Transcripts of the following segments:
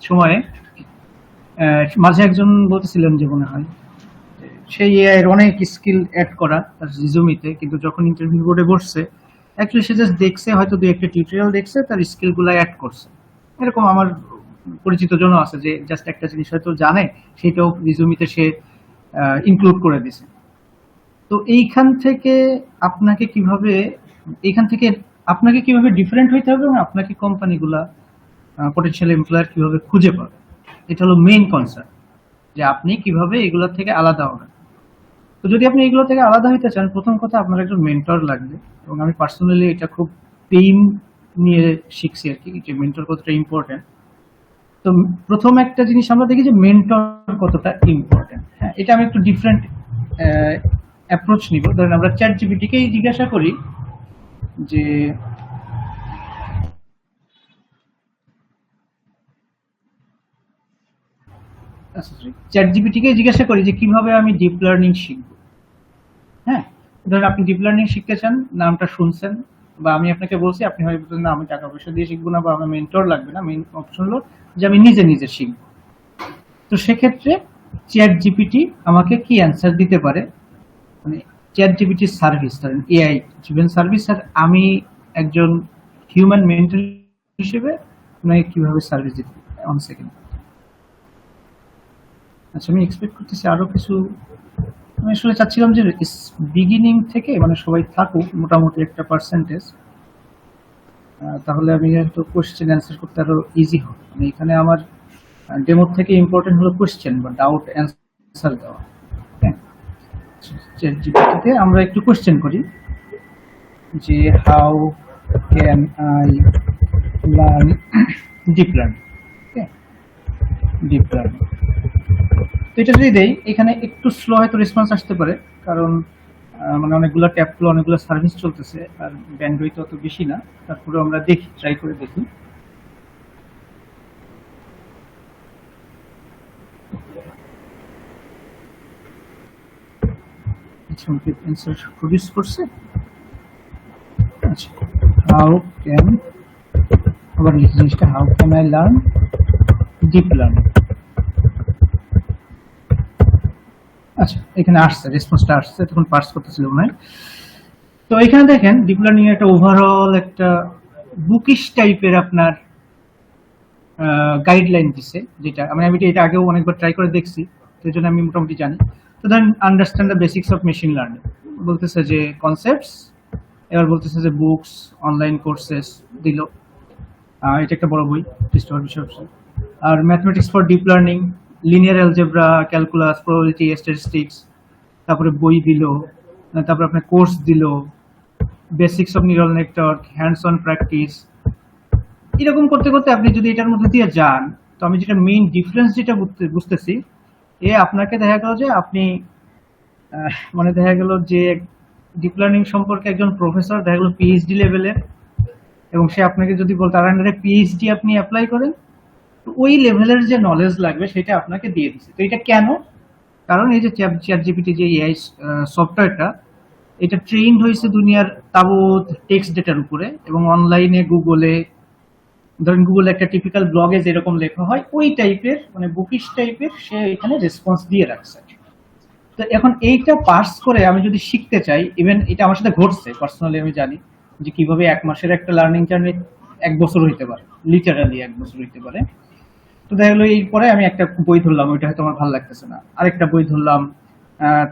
সময়ে মাঝে একজন বলতেছিলেন যে মনে হয় সেই এআই এর অনেক স্কিল অ্যাড করা তার রিজুমিতে, কিন্তু যখন ইন্টারভিউ বোর্ডে বসছে অ্যাকচুয়ালি সে জাস্ট দেখছে, হয়তো দুই একটা টিউটোরিয়াল দেখছে, তার স্কিলগুলো অ্যাড করছে। এরকম আমার পরিচিত জন আছে যে জাস্ট একটা জিনিস হয়তো জানে, সেটাও রিজুমিতে সে ইনক্লুড করে দিছে। তো আপনাকে কিভাবে এইখান থেকে আপনাকে কিভাবে ডিফারেন্ট হইতে হবে এবং আপনাকে কোম্পানিগুলা পটেনশিয়াল এমপ্লয়ার কিভাবে খুঁজে পাবে, এটা হলো মেইন কনসার্ন, যে আপনি কিভাবে এগুলো থেকে আলাদা হবেন। তো যদি আপনি এগুলো থেকে আলাদা হইতে চান, প্রথম কথা আপনার একজন মেন্টর লাগবে। এবং আমি পার্সোনালি এটা খুব পেইন নিয়ে শিখছি আর কি, যে মেন্টর কতটা ইম্পর্টেন্ট। তো প্রথম একটা জিনিস আমরা দেখি যে মেন্টর কতটা ইম্পর্টেন্ট। হ্যাঁ, এটা আমি একটু ডিফারেন্ট অ্যাপ্রোচ নিব। ধরেন আমরা চ্যাট জিপিটিকেই জিজ্ঞাসা করি যে চ্যাট জিপিটিকে জিজ্ঞাসা করি যে কিভাবে আমি ডিপ লার্নিং শিখবো। হ্যাঁ, ধরেন আপনি ডিপ লার্নিং শিখতে চান, নামটা শুনছেন, বা আমি আপনাকে বলছি, আপনি হয়তো না আমি টাকা পয়সা দিয়ে শিখবো না, বা আমার মেন্টর লাগবে না, মেইন অপশন হলো যে আমি নিজে নিজে শিখবো। তো সেক্ষেত্রে চ্যাট জিপিটি আমাকে কি অ্যান্সার দিতে পারে, মানে চ্যাট জিপিটির সার্ভিস, ধরেন এআই ড্রিভেন সার্ভিস, আর আমি একজন হিউম্যান মেন্টর হিসেবে আপনাকে কিভাবে সার্ভিস দিতে পারি। One second. আচ্ছা, আমি এক্সপেক্ট করতেছি আরো কিছু। আমি আসলে চাচ্ছিলাম যে বিগিনিং থেকে মানে সবাই থাকুক মোটামুটি একটা পার্সেন্টেজ, তাহলে আমি হয়তো কোশ্চেন অ্যান্সার করতে আরো ইজি হবে। মানে এখানে আমার ডেমোর থেকে ইম্পর্টেন্ট হলো কোশ্চেন বা ডাউট অ্যান্সার দেওয়া। হ্যাঁ, চ্যাট জিপিটিতে আমরা একটু কোশ্চেন করি যে how can I learn deep learning. Deep learning, তো এটা যদি দেই, এখানে একটু স্লো হয়তো রেসপন্স আসতে পারে, কারণ মানে অনেকগুলো ট্যাপ গুলো, অনেকগুলো সার্ভিস চলতেছে, আর ব্যান্ডউইথ অত বেশি না। তারপরে আমরা দেখি, ট্রাই করে দেখি। আচ্ছা, আমাকে অ্যান্সার প্রডিউস করছে। আচ্ছা, হাউ ক্যান, আবার লিখি জিনিসটা, how can I learn deep learning. আচ্ছা, এখানে আসছে, রেসপন্সটা আসছে, তখন পার্স করতেছিল মনে হয়। তো এখানে দেখেন ডিপ লার্নিং এর একটা ওভারঅল একটা বুকিশ টাইপের আপনার গাইডলাইন দিছে, যেটা আমি এটা আগেও অনেকবার ট্রাই করে দেখছি, তো এই জন্য আমি মোটামুটি জানি। তো ধরেন understand the basics of machine learning বলতেছে, যে কনসেপ্টস, এবার বলতেছে যে বুকস, অনলাইন কোর্সেস দিল, এটা একটা বড় বই, ক্রিস্টোফার বিশপ। আর mathematics for deep learning, linear algebra, calculus, probability, statistics, তারপরে বই দিল, তারপরে আপনার কোর্স দিল, basics of neural network, hands on practice. এরকম করতে করতে আপনি যদি এটার মধ্যে দিয়ে যান, তো আমি যেটা মেইন ডিফারেন্স যেটা বুঝতেছি, আপনাকে দেখা গেল যে আপনি মানে দেখা গেল যে ডিপ লার্নিং সম্পর্কে একজন প্রফেসর, দেখা গেল পিএইচডি লেভেলের, এবং সে আপনাকে যদি বল তার আন্ডারে পিএইচডি আপনি অ্যাপ্লাই করেন, তো ওই লেভেলের যে নলেজ লাগবে সেটা আপনাকে দিয়ে দিচ্ছে। তো এটা কেন? কারণ এই যে চ্যাট জিপিটি যে এআই সফটওয়্যারটা, এটা ট্রেইনড হয়েছে দুনিয়ার তাবৎ টেক্সট ডেটার উপরে, এবং অনলাইনে গুগলে, ধরেন গুগলে একটা টিপিক্যাল ব্লগে যেরকম লেখা হয় ওই টাইপের, মানে বুকিশ টাইপের সে এখানে রেসপন্স দিয়ে রাখছে। তো এখন এইটা পার্স করে আমি যদি শিখতে চাই, ইভেন এটা আমার সাথে ঘটছে পার্সোনালি, আমি জানি যে কিভাবে এক মাসের একটা লার্নিং জার্নি 1 বছর হইতে পারে, লিটারালি 1 বছর হইতে পারে। তো দেখা গেলো এই পরে আমি একটা বই ধরলাম, ওইটা হয়তো আমার ভালো লাগতেছে না, আরেকটা বই ধরলাম,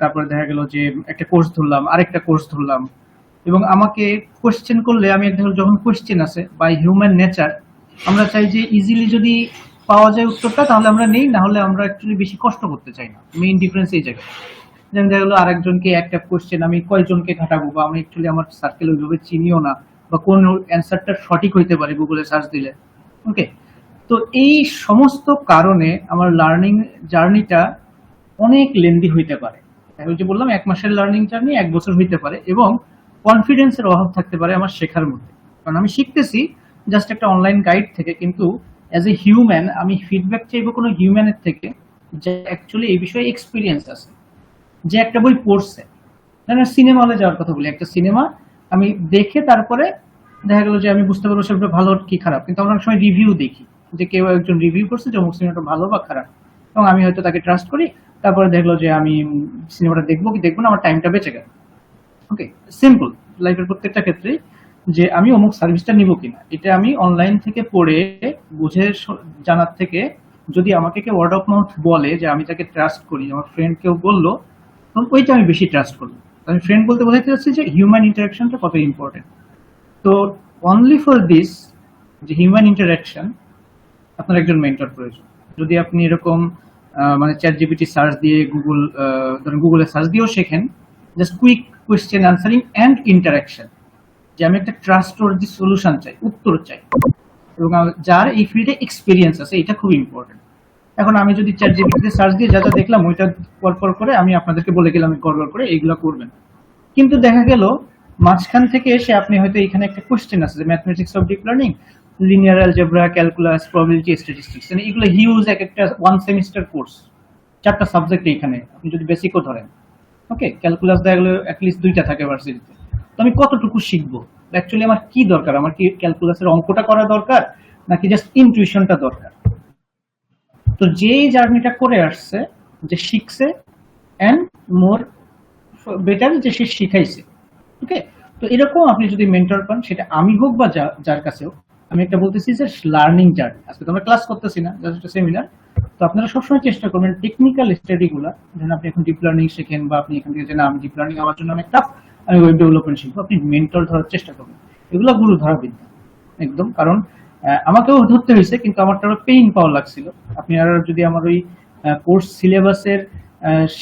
তারপরে দেখা গেল যে একটা কোর্স ধরলাম, আরেকটা কোর্স ধরলাম, এবং আমাকে কোশ্চেন করলে আমি যখন কোশ্চেন আছে বাই হিউম্যান নেচার, আমরা চাই যে ইজিলি যদি পাওয়া যায় উত্তরটা তাহলে আমরা নেই, না হলে আমরা অ্যাকচুয়ালি বেশি কষ্ট করতে চাই না। মেইন ডিফারেন্স এই জায়গায়। যেমন দেখা গেলো আরেকজনকে একটা কোশ্চেন আমি কয়জনকে ঘাটাবো, বা আমি অ্যাকচুয়ালি আমার সার্কেল ওইভাবে চিনিও না, বা কোন অ্যান্সারটা সঠিক হইতে পারে গুগলে সার্চ দিলে। ওকে, তো এই সমস্ত কারণে আমার লার্নিং জার্নিটা অনেক লেন্দি হইতে পারে। ওই যে বললাম 1 মাসের লার্নিং জার্নি 1 বছর হইতে পারে, এবং কনফিডেন্সের অভাব থাকতে পারে আমার শেখার মধ্যে। কারণ আমি শিখতেছি জাস্ট একটা অনলাইন গাইড থেকে, কিন্তু অ্যাজ এ হিউম্যান আমি ফিডব্যাক চাইবো কোনো হিউম্যানের থেকে, যে অ্যাকচুয়ালি এই বিষয়ে এক্সপিরিয়েন্স আছে, যে একটা বই পড়ছে। সিনেমা হলে যাওয়ার কথা বলি, একটা সিনেমা আমি দেখে তারপরে দেখা গেল যে আমি বুঝতে পারবো সেটা ভালো কি খারাপ, কিন্তু আমরা অনেক সময় রিভিউ দেখি, যে কেউ একজন রিভিউ করছে যে অমুক সিনেমাটা ভালো বা খারাপ, এবং আমি হয়তো তাকে ট্রাস্ট করি, তারপরে দেখলো যে আমি সিনেমাটা দেখবো কি দেখবো না, আমার টাইমটা বেঁচে গেল। ওকে, সিম্পল লাইফের প্রত্যেকটা ক্ষেত্রে যে আমি অমুক সার্ভিসটা নিব কিনা, এটা আমি অনলাইন থেকে পড়ে বুঝে জানার থেকে যদি আমাকে কেউ ওয়ার্ড অফ মাউথ বলে যে আমি তাকে ট্রাস্ট করি, আমার ফ্রেন্ড কেউ বললো, তখন ওইটা আমি বেশি ট্রাস্ট করবো। আমি ফ্রেন্ড বলতে বোঝাতে চাচ্ছি যে হিউম্যান ইন্টারাকশনটা কত ইম্পর্টেন্ট। তো অনলি ফর দিস, যে হিউম্যান ইন্টারাকশন, আপনার একজন মেন্টর প্রয়োজন। যদি আপনি এরকম মানে চ্যাট জিপিটি সার্চ দিয়ে ধরেন গুগলে সার্চ দিয়েও শেখেন, just quick question answering and interaction, যে আমি একটা ট্রাস্ট ওয়ার্দি সলিউশন চাই, উত্তর চাই, এবং যার এই ফিল্ডে এক্সপিরিয়েন্স আছে, এটা খুব ইম্পর্টেন্ট। এখন আমি যদি চ্যাট জিপিটিতে সার্চ দিয়ে যা যা দেখলাম ওইটা পর করে আমি আপনাদেরকে বলে গেলাম গড়বড় করে এইগুলো করবেন, কিন্তু দেখা গেল মাঝখান থেকে এসে আপনি হয়তো এখানে একটা কোশ্চেন আছে যে mathematics of deep learning, linear algebra, calculus, probability, statistics, মানে এগুলো হিউজ একটা 1 সেমিস্টার কোর্স, 4টা সাবজেক্ট এখানে, আপনি যদি বেসিকও ধরেন। ওকে, ক্যালকুলাস দেখা গেলো অ্যাটলিস্ট 2টা থাকে ভার্সিটিতে। তো আমি কতটুকু শিখবো, অ্যাকচুয়ালি আমার কি দরকার, আমার কি ক্যালকুলাসের অঙ্কটা করা দরকার নাকি জাস্ট ইনটুইশনটা দরকার? তো যেই জার্নিটা করে আসছে, যে শিখছে, এন্ড মোর বেটার যে সে শিখাইছে। ওকে, তো এরকম আপনি যদি মেন্টর পান, সেটা আমি হোক বা যার কাছেও, আমি একটা বলতেছি যে লার্নিং জার্নি। আজকে তো আমরা ক্লাস করতেছি না, জাস্ট একটা সেমিনার। তো আপনারা সবসময় চেষ্টা করবেন টেকনিক্যাল স্টাডি গুলা, যেন আপনি এখন ডিপ লার্নিং শেখেন, বা আপনি এখান থেকে যে না আমি ডিপ লার্নিং আমার জন্য অনেক টাফ, আমি ওয়েব ডেভেলপমেন্ট শিখবো, আপনি মেন্টর ধরার চেষ্টা করবেন। এগুলো গুরু ধরা বিদ্যা একদম। কারণ আমাকেও ধরতে হয়েছে, কিন্তু আমার আরো পেইন পাওয়া লাগছিল। আপনি আর যদি আমার ওই কোর্স সিলেবাসের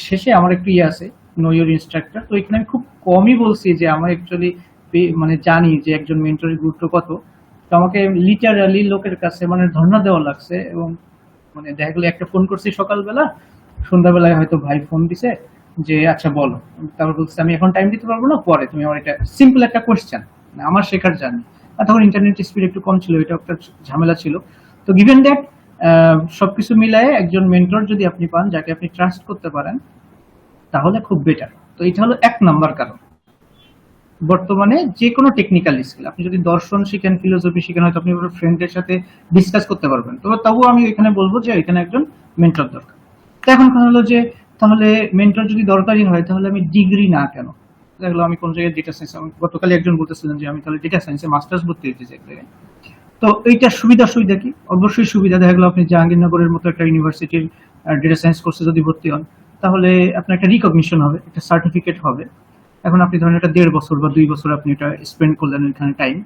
শেষে আমার একটু ইয়ে আছে, নো ইউর ইনস্ট্রাক্টর, তো এখানে আমি খুব কমই বলছি যে আমার অ্যাকচুয়ালি মানে জানি যে একজন মেন্টরের গুরুত্ব কত। তো আমাকে লিটারালি লোকের কাছে মানে ধর্ণা দেওয়া লাগছে, এবং মানে দেখা গেলো একটা ফোন করছি সকালবেলা, সন্ধ্যাবেলায় হয়তো ভাই ফোন দিছে যে আচ্ছা বলো, তারপর বলছে আমি এখন টাইম দিতে পারবো না, পরে তুমি আমার এটা সিম্পল একটা কোয়েশ্চেন, আমার শেখার জানি। আর তখন ইন্টারনেট স্পিড একটু কম ছিল, এটা একটা ঝামেলা ছিল। তো গিভেন দ্যাট সবকিছু মিলায়ে একজন মেন্টর যদি আপনি পান যাকে আপনি ট্রাস্ট করতে পারেন, তাহলে খুব বেটার। তো এটা হলো 1 নাম্বার কারণ। বর্তমানে যে কোনো টেকনিক্যাল স্কিল, আপনি যদি দর্শন শিখেন, ফিলোসফি শিখেন, হয়তো আপনি আপনার ফ্রেন্ডের সাথে ডিসকাস করতে পারবেন, তবে তবুও আমি এখানে বলবো যে এখানে একজন মেন্টর দরকার। তো এখন কথা হলো যে তাহলে মেন্টর যদি দরকারই হয়, তাহলে আমি ডিগ্রি না কেন? দেখলো আমি কোন জায়গায় ডেটা সায়েন্স, গতকাল একজন বলতেছিলেন যে আমি তাহলে ডেটা সায়েন্সে মাস্টার্স ভর্তি হতে চাই। তো এইটার সুবিধা সুবিধা কি? অবশ্যই সুবিধা। দেখা গেলো আপনি জাহাঙ্গীরনগরের মতো একটা ইউনিভার্সিটির ডেটা সায়েন্স কোর্সে যদি ভর্তি হন, তাহলে আপনার একটা রিকগনিশন হবে, একটা সার্টিফিকেট হবে। এখন আপনি ধরেন এটা 1.5 বছর বা 2 বছর আপনি এটা স্পেন্ড করলেন এখানে টাইম।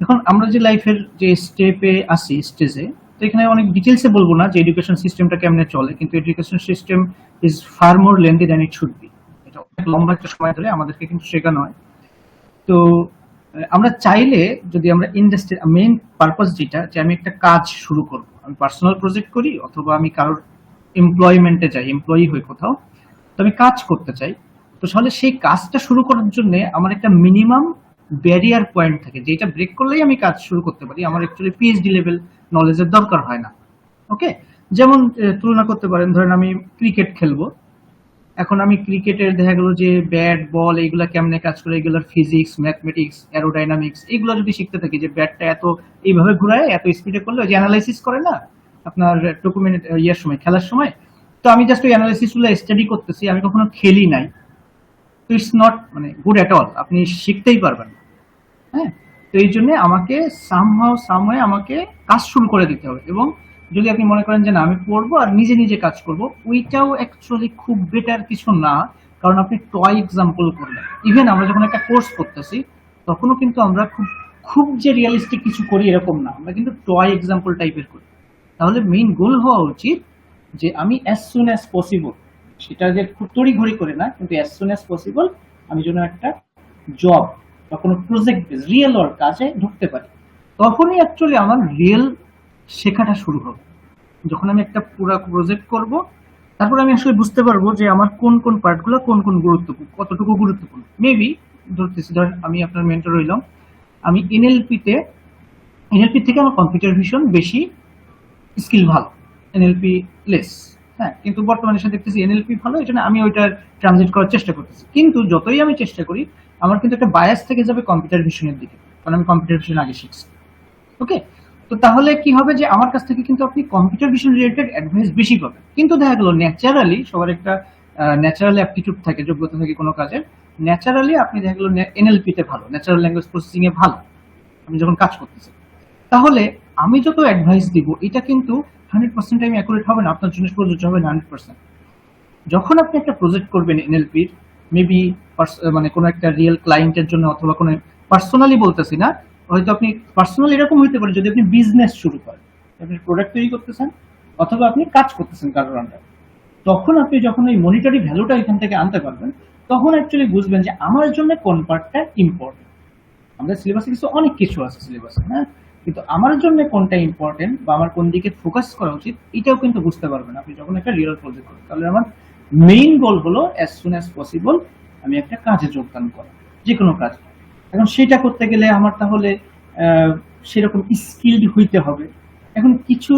এখন আমরা যে লাইফের যে স্টেপে আসি, স্টেজে, তো এখানে অনেক ডিটেলসে বলবো না যে এডুকেশন সিস্টেমটা কেমনে চলে, কিন্তু education system is far more lengthy than it should be. এটা অনেক লম্বা একটা সময় ধরে আমাদেরকে কিন্তু শেখানো হয়। তো আমরা চাইলে যদি আমরা ইন্ডাস্ট্রি, মেইন পারপাস যেটা, যে আমি একটা কাজ শুরু করব, আমি পার্সোনাল প্রজেক্ট করি অথবা আমি কারোর এমপ্লয়মেন্টে যাই, এমপ্লয়ি হই কোথাও, তো আমি কাজ করতে চাই। তো তাহলে সেই কাজটা শুরু করার জন্য আমার একটা মিনিমাম ব্যারিয়ার পয়েন্ট থাকে, যেটা ব্রেক করলেই আমি কাজ শুরু করতে পারি। আমার অ্যাকচুয়ালি পিএইচডি লেভেল নলেজের দরকার হয় না। ওকে, যেমন তুলনা করতে পারেন, ধরেন আমি ক্রিকেট খেলবো, এখন আমি ক্রিকেটের দেখা গেল যে ব্যাট বল এইগুলা কেমনে কাজ করে, এগুলোর ফিজিক্স, ম্যাথমেটিক্স, অ্যারোডাইনামিক্স, এইগুলো যদি শিখতে থাকি, যে ব্যাটটা এত এইভাবে ঘুরায়, এত স্পিডে করলে, যে অ্যানালাইসিস করে না আপনার ডকুমেন্ট ইয়ার সময়, খেলার সময়, তো আমি জাস্ট ওই অ্যানালাইসিস গুলো স্টাডি করতেছি, আমি কখনো খেলি নাই। তো ইটস নট মানে গুড এট অল, আপনি শিখতেই পারবেন না। হ্যাঁ, তো এই জন্য আমাকে সামহাও সামওয়ে আমাকে কাজ শুরু করে দিতে হবে। এবং যদি আপনি মনে করেন যে না আমি পড়বো আর নিজে নিজে কাজ করব, ওইটাও অ্যাকচুয়ালি খুব বেটার কিছু না। কারণ আপনি টয় এক্সাম্পল করবেন। ইভেন আমরা যখন একটা কোর্স করতেছি, তখনও কিন্তু আমরা খুব খুব যে রিয়েলিস্টিক কিছু করি এরকম না, আমরা কিন্তু টয় এক্সাম্পল টাইপের করি। তাহলে মেইন গোল হওয়া উচিত যে আমি অ্যাজ সুন অ্যাজ পসিবল, সেটা যে খুব তড়িঘড়ি করে না, কিন্তু অ্যাজ সুন অ্যাজ পসিবল আমি যেন একটা জব বা কোনো প্রজেক্ট বেস রিয়েল ওয়ার্ক কাজে ঢুকতে পারি। তখনই অ্যাকচুয়ালি আমার রিয়েল শেখাটা শুরু হবে। যখন আমি একটা পুরো প্রজেক্ট করব, তারপর আমি আসলে বুঝতে পারবো যে আমার কোন কোন পার্টগুলো কোন কোন গুরুত্বপূর্ণ, কতটুকু গুরুত্বপূর্ণ। মেবি ধরতেছি, ধরেন আমি আপনার মেন্টর হইলাম, আমি এনএলপি থেকে আমার কম্পিউটার ভিশন বেশি স্কিল ভালো, এনএলপি লেস। হ্যাঁ, কিন্তু বর্তমানে এসে দেখতেছি এনএলপি ভালো, এই জন্য আমি ওইটার ট্রানজিট করার চেষ্টা করতেছি। কিন্তু যতই আমি চেষ্টা করি, আমার কিন্তু একটা বায়াস থেকে যাবে কম্পিউটার ভিশনের দিকে, কারণ আমি কম্পিউটার ভিশন আগে শিখছি। ওকে, তো তাহলে কি হবে যে আমার কাছ থেকে কিন্তু আপনি কম্পিউটার ভিশন রিলেটেড অ্যাডভাইস বেশি পাবেন, কিন্তু দেখা গেল ন্যাচারালি সবার একটা ন্যাচারাল অ্যাপটিটিউড থাকে, যোগ্যতা থাকে কোনো কাজের। ন্যাচারালি আপনি দেখা গেল এনএলপি তে ভালো, ন্যাচারাল ল্যাঙ্গুয়েজ প্রসেসিং এ ভালো আপনি যখন কাজ করতেছেন, তাহলে আমি যত অ্যাডভাইস দিব এটা কিন্তু 100% টাইম অ্যাকুরেট হবে না, আপনার জন্য প্রযোজ্য হবে না 100%। যখন আপনি একটা প্রজেক্ট করবেন এনএলপির, মেবি মানে কোনো একটা রিয়েল ক্লায়েন্টের জন্য, অথবা কোনো পার্সোনালি বলতেছি না, হয়তো আপনি পার্সোনালি এরকম হইতে পারে যদি আপনি বিজনেস শুরু করেন, আপনি প্রোডাক্ট তৈরি করতেছেন অথবা আপনি কাজ করতেছেন কারোর আন্ডারে, তখন আপনি যখন এই মনিটরি ভ্যালুটা এখান থেকে আনতে পারবেন, তখন অ্যাকচুয়ালি বুঝবেন যে আমার জন্য কোন পার্টটা ইম্পর্টেন্ট। আমাদের সিলেবাসে কিছু অনেক কিছু আছে সিলেবাসে, হ্যাঁ, কিন্তু আমার জন্য কোনটা ইম্পর্টেন্ট বা আমার কোন দিকে ফোকাস করা উচিত এটাও কিন্তু বুঝতে পারবেন আপনি যখন একটা রিয়েল প্রজেক্ট করেন। তাহলে আমার মেইন গোল হলো অ্যাজ সুন অ্যাজ পসিবল আমি একটা কাজে যোগদান করা, যে কোনো কাজ। এখন সেটা করতে গেলে আমার তাহলে সেরকম স্কিলড হইতে হবে। এখন কিছু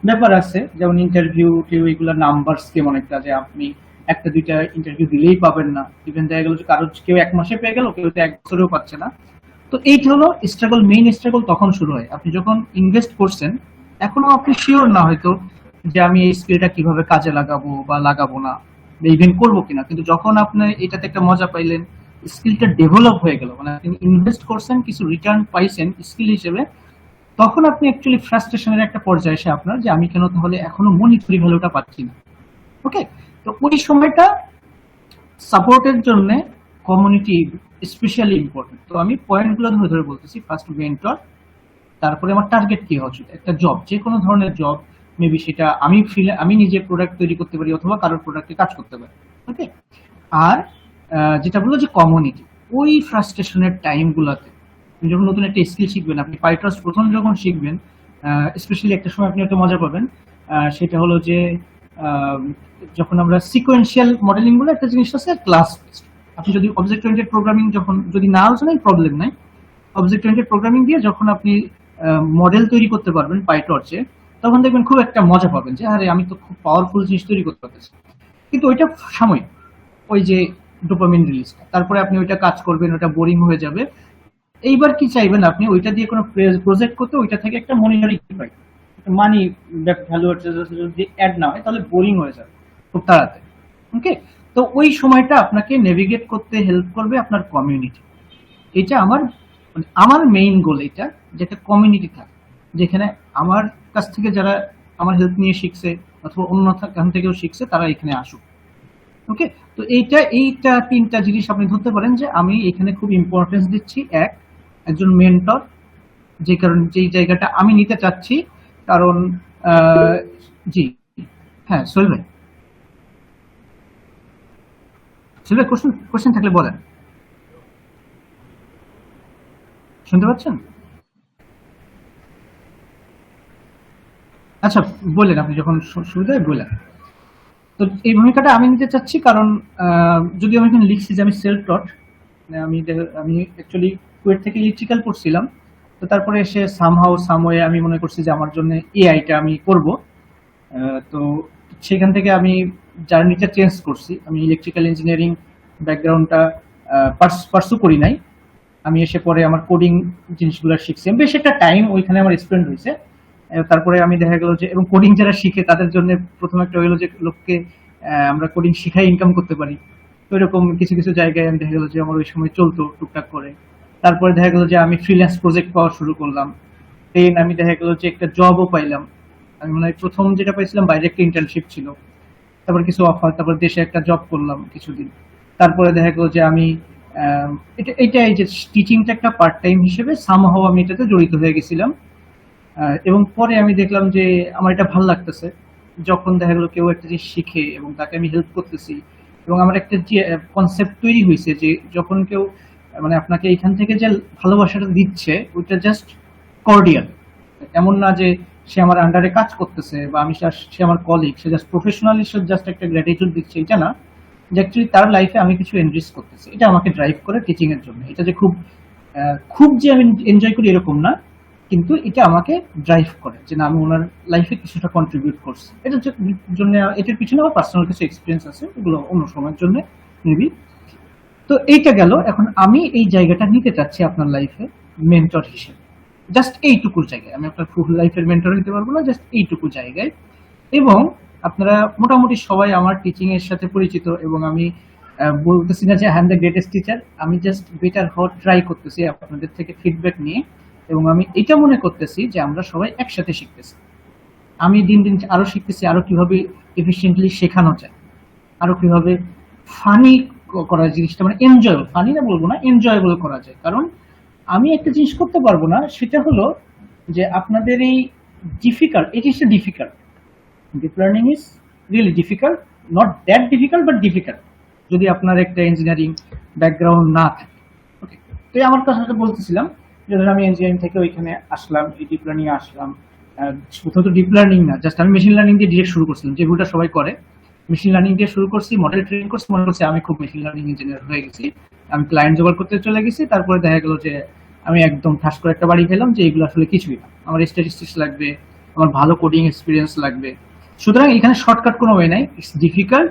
ব্যাপার আছে, যেমন ইন্টারভিউ কেউ এগুলো নাম্বারস কেমন একটা, যে আপনি একটা দুইটা ইন্টারভিউ দিলেই পাবেন না, ইভেন দেখা গেল যে কারো কেউ 1 মাসে পেয়ে গেল, কেউ তো 1 বছরেও পাচ্ছে না। তো এইটা হলো স্ট্রাগল, মেইন স্ট্রাগল তখন শুরু হয় আপনি যখন ইনভেস্ট করছেন, এখনো আপনি শিওর না হয়তো যে আমি এই স্কিলটা কিভাবে কাজে লাগাবো বা লাগাবো না, বা ইভেন করবো কিনা, কিন্তু যখন আপনি এটাতে একটা মজা পাইলেন, স্কিলটা ডেভেলপ হয়ে গেল, মানে আপনি ইনভেস্ট করছেন, কিছু রিটার্ন পাইছেন স্কিল হিসেবে, তখন আপনি অ্যাকচুয়ালি ফ্রাস্ট্রেশনের একটা পর্যায়ে এসে আপনার যে আমি কেন তাহলে এখনো মনিটরি ভ্যালুটা পাচ্ছি না। ওকে, তো ওই সময়টা সাপোর্টের জন্য কমিউনিটি স্পেশালি ইম্পর্টেন্ট। তো আমি পয়েন্টগুলো ধরে ধরে বলতেছি। ফার্স্ট মেন্টর, তারপরে আমার টার্গেট কি হওয়া উচিত, একটা জব, যে কোনো ধরনের জব, মেবি সেটা আমি নিজে প্রোডাক্ট তৈরি করতে পারি অথবা কারোর প্রোডাক্টে কাজ করতে পারি। ওকে, আর যেটা বললো যে কমিউনিটি, ওই ফ্রাস্ট্রেশনের টাইম গুলাতে আপনি যখন নতুন একটা স্কিল শিখবেন, আপনি পাইটস প্রথম যখন শিখবেন, স্পেশালি একটা সময় আপনি একটা মজা পাবেন, সেটা হলো যে যখন আমরা সিকোয়েন্সিয়াল মডেলিং বলে একটা জিনিস আছে, ক্লাস আপনি যদি অবজেক্ট ওরিয়েন্টেড প্রোগ্রামিং যখন যদি না আলোচনায় প্রবলেম নাই, অবজেক্ট ওরিয়েন্টেড প্রোগ্রামিং দিয়ে যখন আপনি মডেল তৈরি করতে পারবেন পাইটর্চে, তখন দেখবেন খুব একটা মজা পাবেন যে আরে আমি তো খুব পাওয়ারফুল জিনিস তৈরি করতে পারতেছি। কিন্তু ওইটা সাময়িক, ওই যে ডোপামিন রিলিজটা, তারপরে আপনি ওইটা কাজ করবেন, ওটা বোরিং হয়ে যাবে। এইবার কি চাইবেন আপনি ওইটা দিয়ে কোনো প্রজেক্ট করতে, ওইটা থেকে একটা মনিটরি পাই, মানি ভ্যালু যদি অ্যাড না হয় তাহলে বোরিং হয়ে যাবে খুব তাড়াতাড়ি। ওকে, তো ওই সময়টা আপনাকে নেভিগেট করতে হেল্প করবে আপনার কমিউনিটি। এটা আমার মেইন গোল, এটা যেটা কমিউনিটি থাকে, যেখানে আমার কাছ থেকে যারা আমার হেল্প নিয়ে শিখছে অথবা অন্য কান থেকেও শিখছে, তারা এখানে আসুক। ওকে, তো এইটা তিনটা জিনিস আপনি ধরতে পারেন যে আমি এখানে খুব ইম্পর্টেন্স দিচ্ছি। একজন মেন্টর, যে কারণে যেই জায়গাটা আমি নিতে চাচ্ছি, কারণ জি, হ্যাঁ সোহেল ভাই, সোহেল ভাই কোশ্চেন থাকলে বলেন, শুনতে পাচ্ছেন? আচ্ছা বললেন, আপনি যখন সুবিধা হয় বললেন। তো এই ভূমিকাটা আমি নিতে চাচ্ছি কারণ যদি আমি এখানে লিখছি যে আমি সেলফ টট, আমি অ্যাকচুয়ালি কুয়েট থেকে ইলেকট্রিক্যাল পড়ছিলাম, তো তারপরে এসে সামওয়ে আমি মনে করছি যে আমার জন্য এআইটা আমি করব। তো সেখান থেকে আমি জার্নিটা চেঞ্জ করছি, আমি ইলেকট্রিক্যাল ইঞ্জিনিয়ারিং ব্যাকগ্রাউন্ডটা পার্সু করি নাই, আমি এসে পরে আমার কোডিং জিনিসগুলো শিখছি, বেশ একটা টাইম ওইখানে আমার স্পেন্ড হয়েছে। তারপরে আমি দেখা গেল যে, এবং কোডিং যারা শিখে তাদের জন্য প্রথম একটা হলো যে লোককে আমরা কোডিং শিখাই ইনকাম করতে পারি। তো এরকম কিছু কিছু জায়গায় আমি দেখা গেল যে আমার ওই সময় চলতো টুকটাক করে। তারপরে দেখা গেল যে আমি ফ্রিল্যান্স প্রজেক্ট পাওয়া শুরু করলাম, দেন আমি দেখা গেল যে একটা জবও পাইলাম। আমি মনে হয় প্রথম যেটা পাইছিলাম বাইরে একটা ইন্টার্নশিপ ছিল, তারপর কিছু অফার, তারপর দেশে একটা জব করলাম কিছুদিন। তারপরে দেখা গেল যে আমি এটা এই যে টিচিংটা একটা পার্ট টাইম হিসেবে সামহাও আমি এটাতে জড়িত হয়ে গেছিলাম। এবং পরে আমি দেখলাম যে আমার এটা ভালো লাগতেছে, যখন দেখা গেলো কেউ একটা জিনিস শিখে এবং তাকে আমি হেল্প করতেছি, এবং আমার একটা যে কনসেপ্ট তৈরি হয়েছে যে যখন কেউ মানে আপনাকে এখান থেকে যে ভালোবাসাটা দিচ্ছে ওইটা জাস্ট কর্ডিয়াল, এমন না যে সে আমার আন্ডারে কাজ করতেছে বা সে আমার কলিগ, সে জাস্ট প্রফেশনালি সে জাস্ট একটা গ্র্যাটিটিউড দিচ্ছে, এটা না, যে অ্যাকচুয়ালি তার লাইফে আমি কিছু এনরিচ করতেছি, এটা আমাকে ড্রাইভ করে টিচিং এর জন্য। এটা যে খুব যে আমি এনজয় করি এরকম না, কিন্তু এটা আমাকে ড্রাইভ করে যে না আমি ওনার লাইফে কিছুটা কন্ট্রিবিউট করছি। এটার জন্য এটার পিছনে আমার পার্সোনাল কিছু এক্সপিরিয়েন্স আছে, ওগুলো অন্য সময়ের জন্য মেবি। তো এইটা গেল, এখন আমি এই জায়গাটা নিতে চাচ্ছি আপনার লাইফে মেন্টর হিসেবে। জাস্ট এইটুকুর জায়গায়। আমি আপনার ফুল লাইফের মেন্টর হতে পারবো না, জাস্ট এইটুকু জায়গায়। এবং আপনারা মোটামুটি সবাই আমার টিচিং এর সাথে পরিচিত, এবং আমি বলতেছি না যে I am the greatest teacher, আমি জাস্ট বেটার হওয়ার ট্রাই করতেছি আপনাদের থেকে ফিডব্যাক নিয়ে। এবং আমি এটা মনে করতেছি যে আমরা সবাই একসাথে শিখতেছি। আমি দিন দিন আরো শিখতেছি, আরো কিভাবে এফিসিয়েন্টলি শেখানো যায়, আরো কিভাবে ফানি করা জিনিসটা, মানে এনজয়েবল, ফানি না বলবো না, এনজয়েবল করা যায়। কারণ আমি একটা জিনিস করতে পারবো না, সেটা হলো যে আপনাদের এই ডিফিকাল্ট, এই জিনিসটা difficult, deep learning is really difficult, not that difficult but difficult, যদি আপনার একটা ইঞ্জিনিয়ারিং ব্যাকগ্রাউন্ড না থাকে। ওকে, তো আমার কথাটা বলতেছিলাম যে ধরুন আমি ইঞ্জিনিয়ারিং থেকে ওইখানে আসলাম, এই ডিপ লার্নিং আসলাম। প্রথমত ডিপ লার্নিং না, জাস্ট আমি মেশিন লার্নিং দিয়ে ডিরেক্ট শুরু করছিলাম, যে ভুলটা সবাই করে। মেশিন লার্নিং দিয়ে শুরু করছি, মডেল ট্রেন করছি, মনে করছি আমি খুব মেশিন লার্নিং ইঞ্জিনিয়ার হয়ে গেছি, আমি ক্লায়েন্ট জোগাড় করতে চলে গেছি। তারপরে দেখা গেল যে আমি একদম ঠাস করে একটা বাড়ি খেলাম যে এগুলো আসলে কিছুই না, আমার স্ট্যাটিস্টিক্স লাগবে, আমার ভালো কোডিং এক্সপিরিয়েন্স লাগবে। সুতরাং এখানে শর্টকাট কোনো ওয়ে নাই, ইটস ডিফিকাল্ট।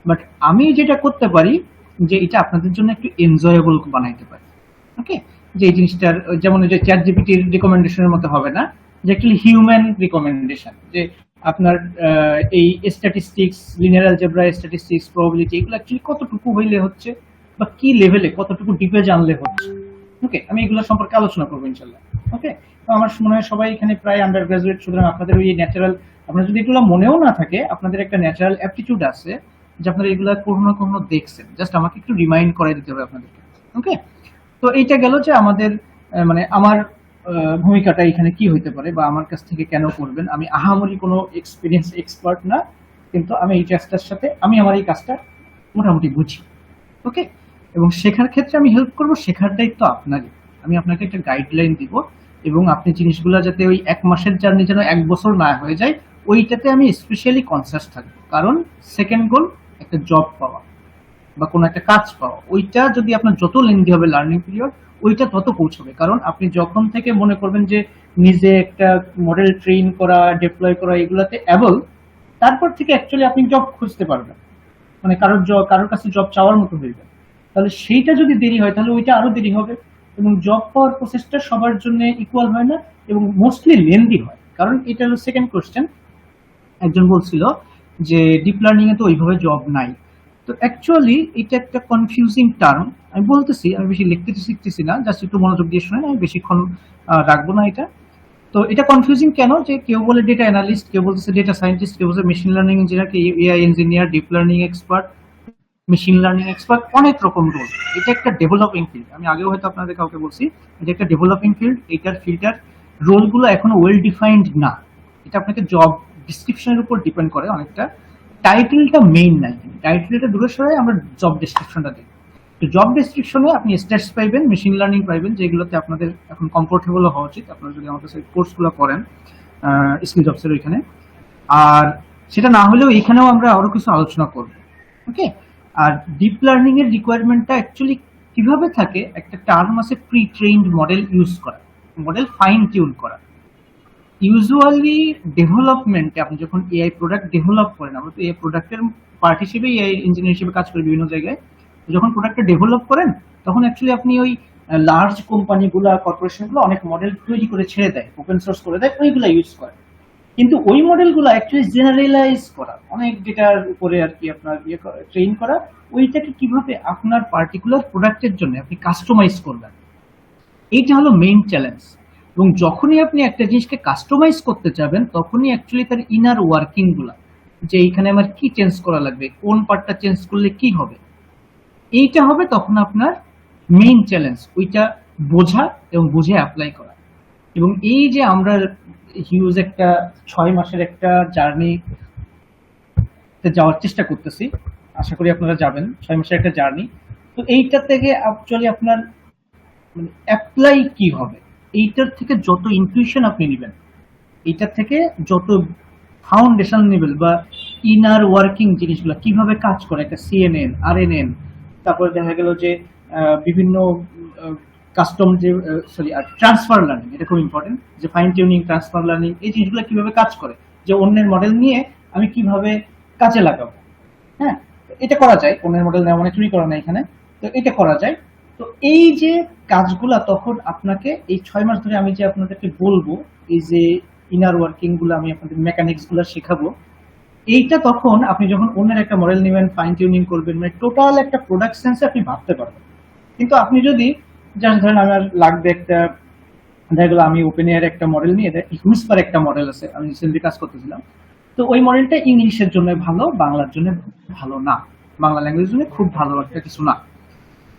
বাট আমি যেটা করতে পারি যে এটা আপনাদের জন্য একটু এনজয়েবল বানাইতে পারি। ওকে, যে এই জিনিসটার যেমন যে চ্যাট জিপিটির রিকমেন্ডেশনের মতো হবে না, যে অ্যাকচুয়ালি হিউম্যান রিকমেন্ডেশন, যে আপনার এই statistics, linear algebra, statistics, probability, এগুলো অ্যাকচুয়ালি কতটুকু হইলে হচ্ছে বা কি লেভেলে কতটুকু ডিপে জানলে হচ্ছে। ওকে, আমি এগুলো সম্পর্কে আলোচনা করবো ইনশাল্লাহ। ওকে, তো আমার মনে হয় সবাই এখানে প্রায় আন্ডার গ্রাজুয়েট, সুতরাং আপনাদের ওই ন্যাচারাল, আপনার যদি এগুলো মনেও না থাকে, আপনাদের একটা ন্যাচারাল অ্যাপটিটিউড আছে যে আপনারা এগুলো কখনো না কখনো দেখছেন, জাস্ট আমাকে একটু রিমাইন্ড করে দিতে হবে আপনাদেরকে। ওকে, তো এইটা গেল যে আমাদের মানে আমার ভূমিকাটা এখানে কি হইতে পারে বা আমার কাছ থেকে কেন করবেন। আমি আহামরি কোনো এক্সপিরিয়েন্স এক্সপার্ট না, কিন্তু আমি এই কাজটার সাথে আমি আমার এই কাজটা মোটামুটি বুঝি। ওকে, এবং শেখার ক্ষেত্রে আমি হেল্প করব, শেখার দায়িত্ব আপনারই। আমি আপনাকে একটা গাইডলাইন দিব, এবং আপনি জিনিসগুলো যাতে ওই 1 মাসের জার্নি যেন 1 বছর না হয়ে যায়, ওইটাতে আমি স্পেশালি কনসাস থাকবো। কারণ সেকেন্ড গোল একটা জব পাওয়া বা কোনো একটা কাজ পাওয়া, ওইটা যদি আপনার যত লেন্দি হবে লার্নিং পিরিয়ড, ওইটা তত পৌঁছবে। কারণ আপনি যখন থেকে মনে করবেন যে নিজে একটা মডেল ট্রেন করা, ডিপ্লয় করা, এগুলাতে অ্যাবল, তারপর থেকে অ্যাকচুয়ালি আপনি জব খুঁজতে পারবেন, মানে কারোর কাছে জব চাওয়ার মতো হয়ে যাবে। তাহলে সেইটা যদি দেরি হয় তাহলে ওইটা আরো দেরি হবে, এবং জব পাওয়ার প্রসেসটা সবার জন্য ইকুয়াল হয় না, এবং মোস্টলি লেন্দি হয়। কারণ এটা হলো সেকেন্ড কোশ্চেন, একজন বলছিল যে ডিপ লার্নিং এ তো ওইভাবে জব নাই। তো অ্যাকচুয়ালি এটা একটা কনফিউজিং টার্ম। আমি বলতেছি, আমি বেশি লিখতে শিখতেছি না, জাস্ট একটু মনোযোগ দিয়ে শুনেন, আমি বেশিক্ষণ রাখবো না এটা। তো এটা কনফিউজিং কেন, যে কেউ বলে ডেটা অ্যানালিস্ট, কেউ বলতেছে ডেটা সায়েন্টিস্ট, কেউ বলছে মেশিন লার্নিং ইঞ্জিনিয়ার, কেউ AI engineer, deep learning expert, machine learning expert, অনেক রকম রোল। এটা একটা ডেভেলপিং ফিল্ড, আমি আগেও হয়তো আপনাদের কাউকে বলছি, এটা একটা ডেভেলপিং ফিল্ড। এটার ফিল্টার রোলগুলো এখনো ওয়েল ডিফাইন্ড না, এটা আপনাকে জব ডিসক্রিপশনের উপর ডিপেন্ড করে অনেকটা। টাইটেলটা মেইন নাই, টাইটেলটা দূরে সরাই আমরা জব ডেসক্রিপশনটা দিই। তো জব ডেসক্রিপশনে আপনি স্ট্যাটস পাইবেন, মেশিন লার্নিং পাইবেন, যেগুলোতে আপনাদের এখন কমফোর্টেবল হওয়া উচিত আপনারা যদি আমাদের সাথে কোর্সগুলো করেন স্কিল জবসের ওইখানে। আর সেটা না হলেও এখানেও আমরা আরো কিছু আলোচনা করব। ওকে, আর ডিপ লার্নিং এর রিকোয়ারমেন্টটা অ্যাকচুয়ালি কিভাবে থাকে, একটা টার্ম আছে প্রি ট্রেইনড মডেল ইউজ করা, মডেল ফাইন টিউন করা। ইউজুয়ালি ডেভেলপমেন্টে আপনি যখন এআই প্রোডাক্ট ডেভেলপ করেন, আমরা তো এআই প্রোডাক্টের পার্ট হিসেবে এআই ইঞ্জিনিয়ার হিসেবে কাজ করি বিভিন্ন জায়গায়, যখন প্রোডাক্টটা ডেভেলপ করেন তখন অ্যাকচুয়ালি আপনি ওই লার্জ কোম্পানিগুলো, কর্পোরেশনগুলো অনেক মডেল তৈরি করে ছেড়ে দেয়, ওপেন সোর্স করে দেয়, ওইগুলো ইউজ করে। কিন্তু ওই মডেলগুলো অ্যাকচুয়ালি জেনারেলাইজ করা, অনেক ডেটার উপরে আর কি আপনার ট্রেন করা, ওইটাকে কিভাবে আপনার পার্টিকুলার প্রোডাক্টের জন্য আপনি কাস্টমাইজ করবেন, এইটা হলো মেইন চ্যালেঞ্জ। এবং যখনই আপনি একটা জিনিসকে কাস্টমাইজ করতে যাবেন, তখনই অ্যাকচুয়ালি তার ইনার ওয়ার্কিং গুলা, যে এইখানে আমার কি চেঞ্জ করা লাগবে, কোন পার্টটা চেঞ্জ করলে কি হবে, এইটা হবে তখন আপনার মেইন চ্যালেঞ্জ, ওইটা বোঝা এবং বুঝে অ্যাপ্লাই করা। এবং এই যে আমরা হিউজ একটা 6 মাসের একটা জার্নি যাওয়ার চেষ্টা করতেছি, আশা করি আপনারা যাবেন, 6 মাসের একটা জার্নি। তো এইটা থেকে অ্যাকচুয়ালি আপনার মানে অ্যাপ্লাই কি হবে, এইটার থেকে যত ইনটিউশন আপনি নেবেন, এইটার থেকে যত ফাউন্ডেশন নেবেন বা ইনার ওয়ার্কিং জিনিসগুলো কিভাবে কাজ করে, একটা সিএনএন, আরএনএন, তারপরে দেখা গেল যে বিভিন্ন কাস্টম যে ট্রান্সফার লার্নিং, এটা খুব ইম্পর্টেন্ট, যে ফাইন টিউনিং, ট্রান্সফার লার্নিং, এই জিনিসগুলো কিভাবে কাজ করে, যে অন্যের মডেল নিয়ে আমি কিভাবে কাজে লাগাবো। হ্যাঁ, এটা করা যায়, অন্যের মডেল নেওয়া মানে চুরি করা না এখানে, তো এটা করা যায়। তো এই যে কাজগুলা তখন আপনাকে এই 6 মাস ধরে আমি যে আপনাদেরকে বলবো, এই যে ইনার ওয়ার্কিং গুলো আমি আপনাদের মেকানিক্স গুলো শেখাবো, এইটা তখন আপনি যখন অন্যের একটা মডেল নেবেন, ফাইন টিউনিং করবেন, মানে টোটাল একটা প্রোডাক্ট সেন্সে আপনি ভাবতে পারবেন। কিন্তু আপনি যদি জাস্ট ধরেন আমার লাগবে একটা, দেখা গেলো আমি ওপেন এয়ার একটা মডেল নিয়ে, হিউজ পার একটা মডেল আছে, আমি রিসেন্টলি কাজ করতেছিলাম, তো ওই মডেলটা ইংলিশের জন্য ভালো, বাংলার জন্য ভালো না, বাংলা ল্যাঙ্গুয়েজের জন্য খুব ভালো একটা কিছু না।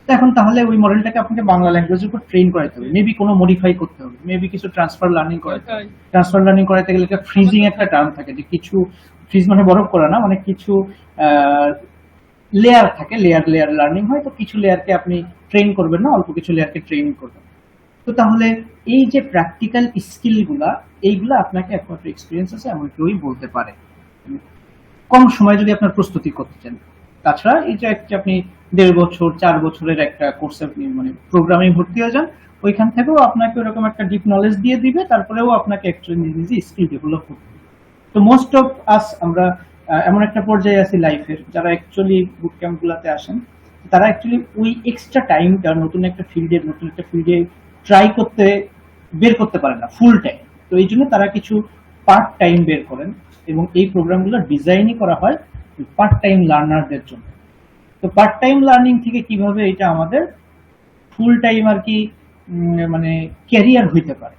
তো এখন তাহলে ওই মডেলটাকে আপনাকে বাংলা ল্যাঙ্গুয়েজের উপর ট্রেন করাতে হবে, মেবি কোনো মডিফাই করতে হবে, মেবি কিছু ট্রান্সফার লার্নিং করাতে হবে। ট্রান্সফার লার্নিং করাতে গেলে একটা ফ্রিজিং একটা টার্ম থাকে, যে কিছু ফ্রিজ মানে বরফ করা না, মানে কিছু লেয়ার থাকে, লেয়ার লেয়ার লার্নিং হয়, তো কিছু লেয়ারকে আপনি ট্রেন করবেন না, অল্প কিছু লেয়ারকে ট্রেন করবেন। তো তাহলে এই যে প্র্যাকটিক্যাল স্কিল গুলা, এইগুলা আপনাকে একমাত্র এক্সপিরিয়েন্স আছে এমন কেউই বলতে পারে, কম সময় যদি আপনার প্রস্তুতি করতে চান। তাছাড়া এই যে একটা আপনি 1.5 বছর 4 বছরের একটা কোর্সে আপনি মানে প্রোগ্রামে ভর্তি হয়ে যান, ওইখান থেকেও আপনাকে ওরকম একটা ডিপ নলেজ দিয়ে দিবে, তারপরেও আপনাকে অ্যাকচুয়ালি নিজে নিজে স্কিল ডেভেলপ করতে হবে। তো মোস্ট অফ আস আমরা এমন একটা পর্যায়ে আছি লাইফের, যারা অ্যাকচুয়ালি বুট ক্যাম্প গুলাতে আসেন, তারা অ্যাকচুয়ালি ওই এক্সট্রা টাইমটা নতুন একটা ফিল্ডে ট্রাই করতে বের করতে পারে না ফুল টাইম। তো এই জন্য তারা কিছু পার্ট টাইম বের করেন, এবং এই প্রোগ্রামগুলো ডিজাইনই করা হয় পার্ট টাইম লার্নারদের জন্য। তো পার্ট টাইম লার্নিং থেকে কিভাবে এটা আমাদের ফুল টাইম আর কি মানে ক্যারিয়ার হইতে পারে,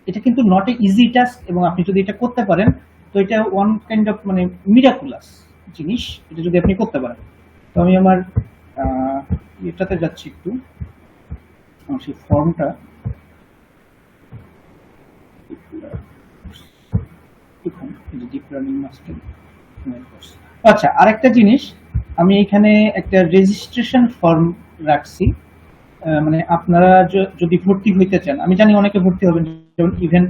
এটা কিন্তু নট এ ইজি টাস্ক, এবং আপনি যদি এটা করতে পারেন তো এটা ওয়ান কাইন্ড অফ মানে মিরাকুলাস জিনিস, এটা যদি আপনি করতে পারেন। তো আমি আমার এটাতে যাচ্ছি একটু, সেই ফর্মটা ডিপ লার্নিং মাস্টার। আচ্ছা, আরেকটা জিনিস, আমি এখানে একটা রেজিস্ট্রেশন ফর্ম রাখছি, মানে আপনারা যদি ভর্তি হইতে চান, আমি জানি অনেকে ভর্তি হবেন, যেমন ইভেন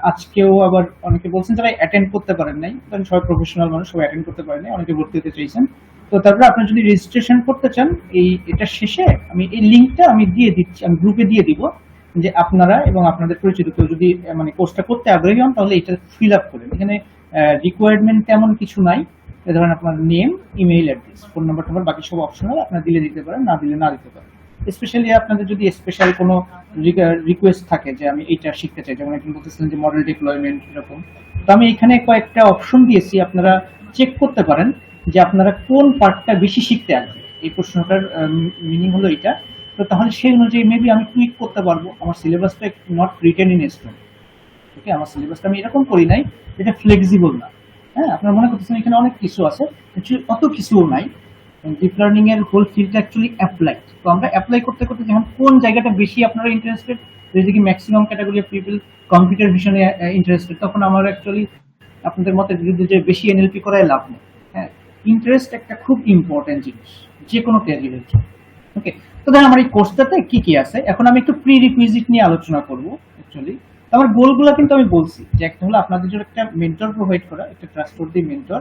আজকেও আবার অনেকে বলছেন যারা অ্যাটেন্ড করতে পারেন নাই, কারণ সবাই প্রফেশনাল মানুষ, সবাই অ্যাটেন্ড করতে পারেন নাই, অনেকে ভর্তি হতে চাইছেন। তো তারপরে আপনি যদি রেজিস্ট্রেশন করতে চান, এটা শেষে আমি এই লিঙ্কটা আমি দিয়ে দিচ্ছি, আমি গ্রুপে দিয়ে দিব, যে আপনারা এবং আপনাদের পরিচিত কেউ যদি মানে কোর্সটা করতে আগ্রহী হন, তাহলে এটা ফিল আপ করেন। এখানে রিকোয়ারমেন্ট তেমন কিছু নাই, ধরেন আপনার name, email address, phone number টাম্বার, বাকি সব অপশনাল, আপনার দিলে দিতে পারেন, না দিলে না দিতে পারেন। স্পেশালি আপনাদের যদি স্পেশাল কোনো রিকোয়েস্ট থাকে যে আমি এইটা শিখতে চাই, যেমন একজন বলতেছিলেন যে মডেল ডিপ্লয়মেন্ট এরকম, তো আমি এখানে কয়েকটা অপশন দিয়েছি, আপনারা চেক করতে পারেন যে আপনারা কোন পার্টটা বেশি শিখতে আগ্রহী। এই প্রশ্নটার মিনিং হলো এটা। তো তাহলে সেই অনুযায়ী মেবি আমি টুইক করতে পারবো। আমার সিলেবাসটা নট রিটেন ইন স্টোন, ওকে, আমার সিলেবাসটা আমি এরকম করি নাই, এটা ফ্লেক্সিবল না। হ্যাঁ, আপনারা মনে করতেছেন এখানে অনেক কিছু আছে, অ্যাকচুয়ালি অত কিছুও নাই। ডিপ লার্নিং এর হোল ফিল্ডটা অ্যাকচুয়ালি অ্যাপ্লাই, তো আমরা অ্যাপ্লাই করতে করতে যখন কোন জায়গাটা বেশি আপনারা ইন্টারেস্টেড, যেদিকে maximum category of people computer ভিশনে ইন্টারেস্টেড, তখন আমার অ্যাকচুয়ালি আপনাদের মতে বিরুদ্ধে যে বেশি এনএলপি করায় লাভ নেই। হ্যাঁ, ইন্টারেস্ট একটা খুব ইম্পর্টেন্ট জিনিস যে কোনো ক্যারিয়ারের জন্য। ওকে, তো ধরেন আমার এই কোর্সটাতে কি কি আছে, এখন আমি একটু প্রি রিকুইজিট নিয়ে আলোচনা করবো। অ্যাকচুয়ালি আমার গোলগুলো কিন্তু আমি বলছি, যে একটা হলো আপনাদের জন্য একটা মেন্টর প্রোভাইড করা, একটা ট্রাস্টওয়ার্দি মেন্টর,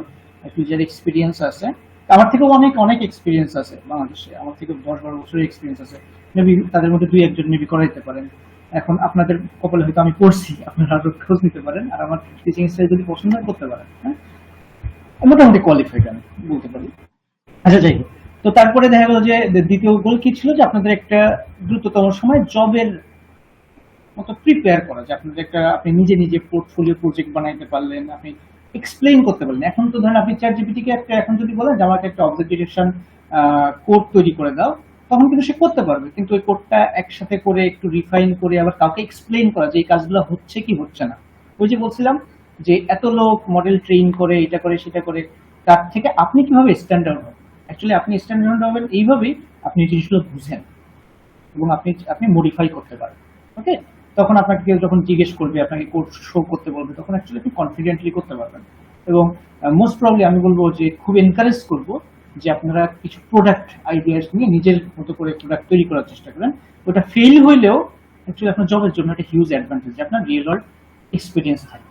একটু যার এক্সপিরিয়েন্স আছে, আমার থেকে অনেক অনেক এক্সপিরিয়েন্স আছে বাংলাদেশে, আমার থেকে 10-12 বছরের এক্সপিরিয়েন্স আছে, মেবি তাদের মধ্যে 2-1 জন মেবি করাইতে পারেন। এখন আপনাদের কপালে হয়তো আমি পড়ছি, আপনারা আরো খোঁজ নিতে পারেন, আর আমার টিচিং স্টাইল যদি পছন্দ করতে পারেন, হ্যাঁ, মোটামুটি কোয়ালিফাইড আমি বলতে পারি। আচ্ছা, যাই হোক, তো তারপরে দেখা গেল যে দ্বিতীয় গোল কি ছিল, যে আপনাদের একটা দ্রুততম সময় জবের মতো প্রিপেয়ার করা, যে আপনাদের একটা আপনি নিজে নিজে পোর্টফোলিও প্রজেক্ট বানাইতে পারলেন, আপনি এক্সপ্লেইন করতে পারলেন। এখন তো ধরেন আপনি চ্যাট জিপিটি কে একটা এখন যদি বলেন যে আমাকে একটা অবজেক্ট ডিটেকশন কোড তৈরি করে দাও, তখন কিন্তু সে করতে পারবে, কিন্তু ওই কোডটা একসাথে করে একটু রিফাইন করে আবার কাউকে এক্সপ্লেইন করা যে এই কাজগুলো হচ্ছে কি হচ্ছে না, ওই যে বলছিলাম যে এত লোক মডেল ট্রেন করে, এটা করে সেটা করে, তার থেকে আপনি কিভাবে স্ট্যান্ডার্ড হবেন, অ্যাকচুয়ালি আপনি স্ট্যান্ডার্ড হবেন এইভাবেই, আপনি জিনিসগুলো বুঝেন এবং আপনি মডিফাই করতে পারেন। ওকে, তখন আপনাকে কেউ যখন জিজ্ঞেস করবে, আপনাকে কোড শো করতে বলবে, তখন অ্যাকচুয়ালি আপনি কনফিডেন্টলি করতে পারবেন। এবং মোস্ট প্রবলি আমি বলবো যে খুব এনকারেজ করবো যে আপনারা কিছু প্রোডাক্ট আইডিয়াস নিয়ে নিজের মতো করে প্রোডাক্ট তৈরি করার চেষ্টা করেন। ওটা ফেল হইলেও অ্যাকচুয়ালি আপনার জবের জন্য একটা হিউজ অ্যাডভান্টেজ, যে আপনার রিয়েল ওয়ার্ল্ড এক্সপিরিয়েন্স থাকে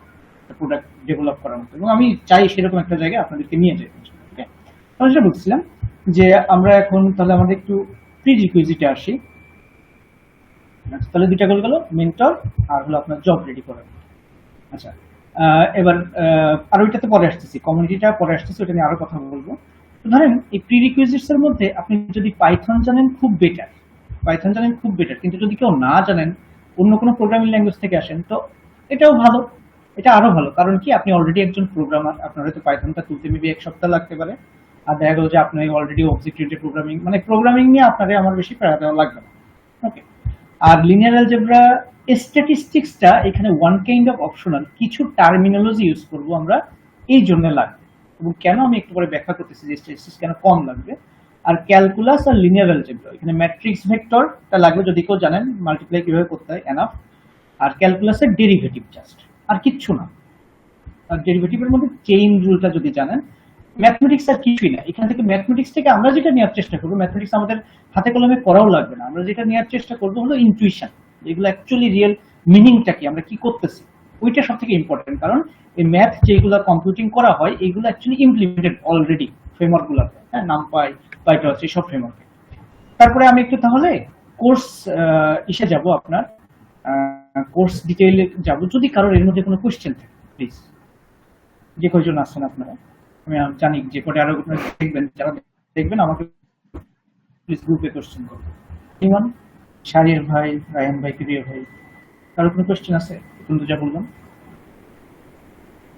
প্রোডাক্ট ডেভেলপ করার মতো, এবং আমি চাই সেরকম একটা জায়গায় আপনাদেরকে নিয়ে যাই। ওকে, আমি যেটা বলছিলাম যে আমরা এখন তাহলে আমাদের একটু প্রি রিকুইজিটে আসি। তাহলে দুইটা গোল গেল, মেন্টর আর হলো আপনার জব রেডি করা। আচ্ছা, এবার আর ওইটাতে পরে আসতেছি, কমিউনিটিটা পরে আসতেছি, ওটা নিয়ে আরো কথা বলবো। তো ধরেন এই প্রি রিকুইজিটস এর মধ্যে আপনি যদি পাইথন জানেন খুব বেটার, পাইথন জানেন খুব বেটার, কিন্তু যদি কেউ না জানেন অন্য কোনো প্রোগ্রামিং ল্যাঙ্গুয়েজ থেকে আসেন তো এটাও ভালো, এটা আরো ভালো। কারণ কি আপনি অলরেডি একজন প্রোগ্রামার, আপনার হয়তো পাইথনটা তুলতে মেবি 1 সপ্তাহ লাগতে পারে, আর দেখা গেল যে আপনি অলরেডি অবজেক্ট ওরিয়েন্টেড প্রোগ্রামিং মানে প্রোগ্রামিং নিয়ে আপনাকে আমার বেশি প্যারা দেওয়া লাগবে না। ওকে। আর লিনিয়ার অ্যালজেব্রা স্ট্যাটিস্টিক্সটা এখানে ওয়ান কাইন্ড অফ অপশনাল, কিছু টার্মিনোলজি ইউজ করব আমরা, এই জন্য লাগবে। এবং কেন আমি একটু পরে ব্যাখ্যা করতেছি যে স্ট্যাটিস্টিক্স কেন কম লাগবে। আর ক্যালকুলাস আর লিনিয়ার অ্যালজেব্রা এখানে ম্যাট্রিক্স ভেক্টরটা লাগবে, যদি কেউ জানেন মাল্টিপ্লাই কিভাবে করতে হয় এনাফ। আর ক্যালকুলাসের ডেরিভেটিভ জাস্ট, আর কিচ্ছু না। আর ডেরিভেটিভের মধ্যে চেইন রুলটা যদি জানেন, ম্যাথমেটিক্স আর কিছুই না। এখান থেকে ম্যাথমেটিক্স থেকে আমরা যেটা নেওয়ার চেষ্টা করবো, ম্যাথমেটিক্স আমাদের হাতে কলমে করাও লাগবে না, আমরা যেটা নেওয়ার চেষ্টা করবো হলো ইনটুইশন, যেগুলো অ্যাকচুয়ালি রিয়েল মিনিংটা কি, আমরা কি করতেছি, ওইটা সব থেকে ইম্পর্টেন্ট। কারণ এই ম্যাথ যেগুলো কম্পিউটিং করা হয় এগুলো অ্যাকচুয়ালি ইমপ্লিমেন্টেড অলরেডি ফ্রেমওয়ার্ক গুলোতে, হ্যাঁ, নামপাই, পাইটর্চ, এইসব ফ্রেমওয়ার্কে। তারপরে আমি একটু তাহলে কোর্স ইসে যাব, আপনার কোর্স ডিটেইলে যাব। যদি কারোর এর মধ্যে কোনো কোশ্চেন থাকে প্লিজ, যে কয়জন আছেন আপনারা, আমি জানি যে কটা আরো দেখবেন, যারা দেখবেন আমাকে প্লিজ গ্রুপে কোশ্চেন করবেন। ইমান, শারির ভাই, রায়হান ভাই, প্রিয় ভাই, কারো কোনো কোশ্চেন আছে কিন্তু যা বললাম?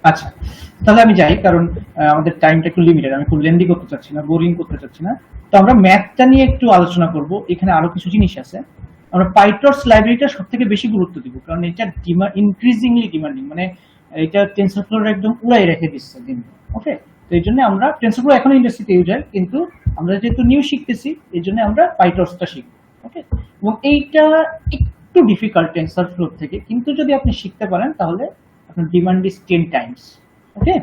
আচ্ছা, তাহলে আমি যাই, কারণ আমাদের টাইমটা একটু লিমিটেড, আমি খুব লেন্দি করতে চাচ্ছি না, বোরিং করতে চাচ্ছি না। তো আমরা ম্যাথটা নিয়ে একটু আলোচনা করব, এখানে আরো কিছু জিনিস আছে। আমরা পাইটর্চ লাইব্রেরিটা সব থেকে বেশি গুরুত্ব দিব, কারণ এটা ইনক্রিজিংলি ডিমান্ডিং, মানে এটা টেনসরফ্লোর একদম উড়াই রেখে দিচ্ছে দিন। ওকে, তো এই জন্য আমরা টেনসরফ্লো এখনো ইন্ডাস্ট্রিতে ইউজ হয়, কিন্তু আমরা যেহেতু নিউ শিখতেছি এই জন্য আমরা পাইটর্চটা শিখবো। ওকে, এবং এইটা একটু ডিফিকাল্ট টেনসরফ্লো থেকে, কিন্তু যদি আপনি শিখতে পারেন তাহলে আপনার ডিমান্ড ইজ 10 টাইমস। ওকে,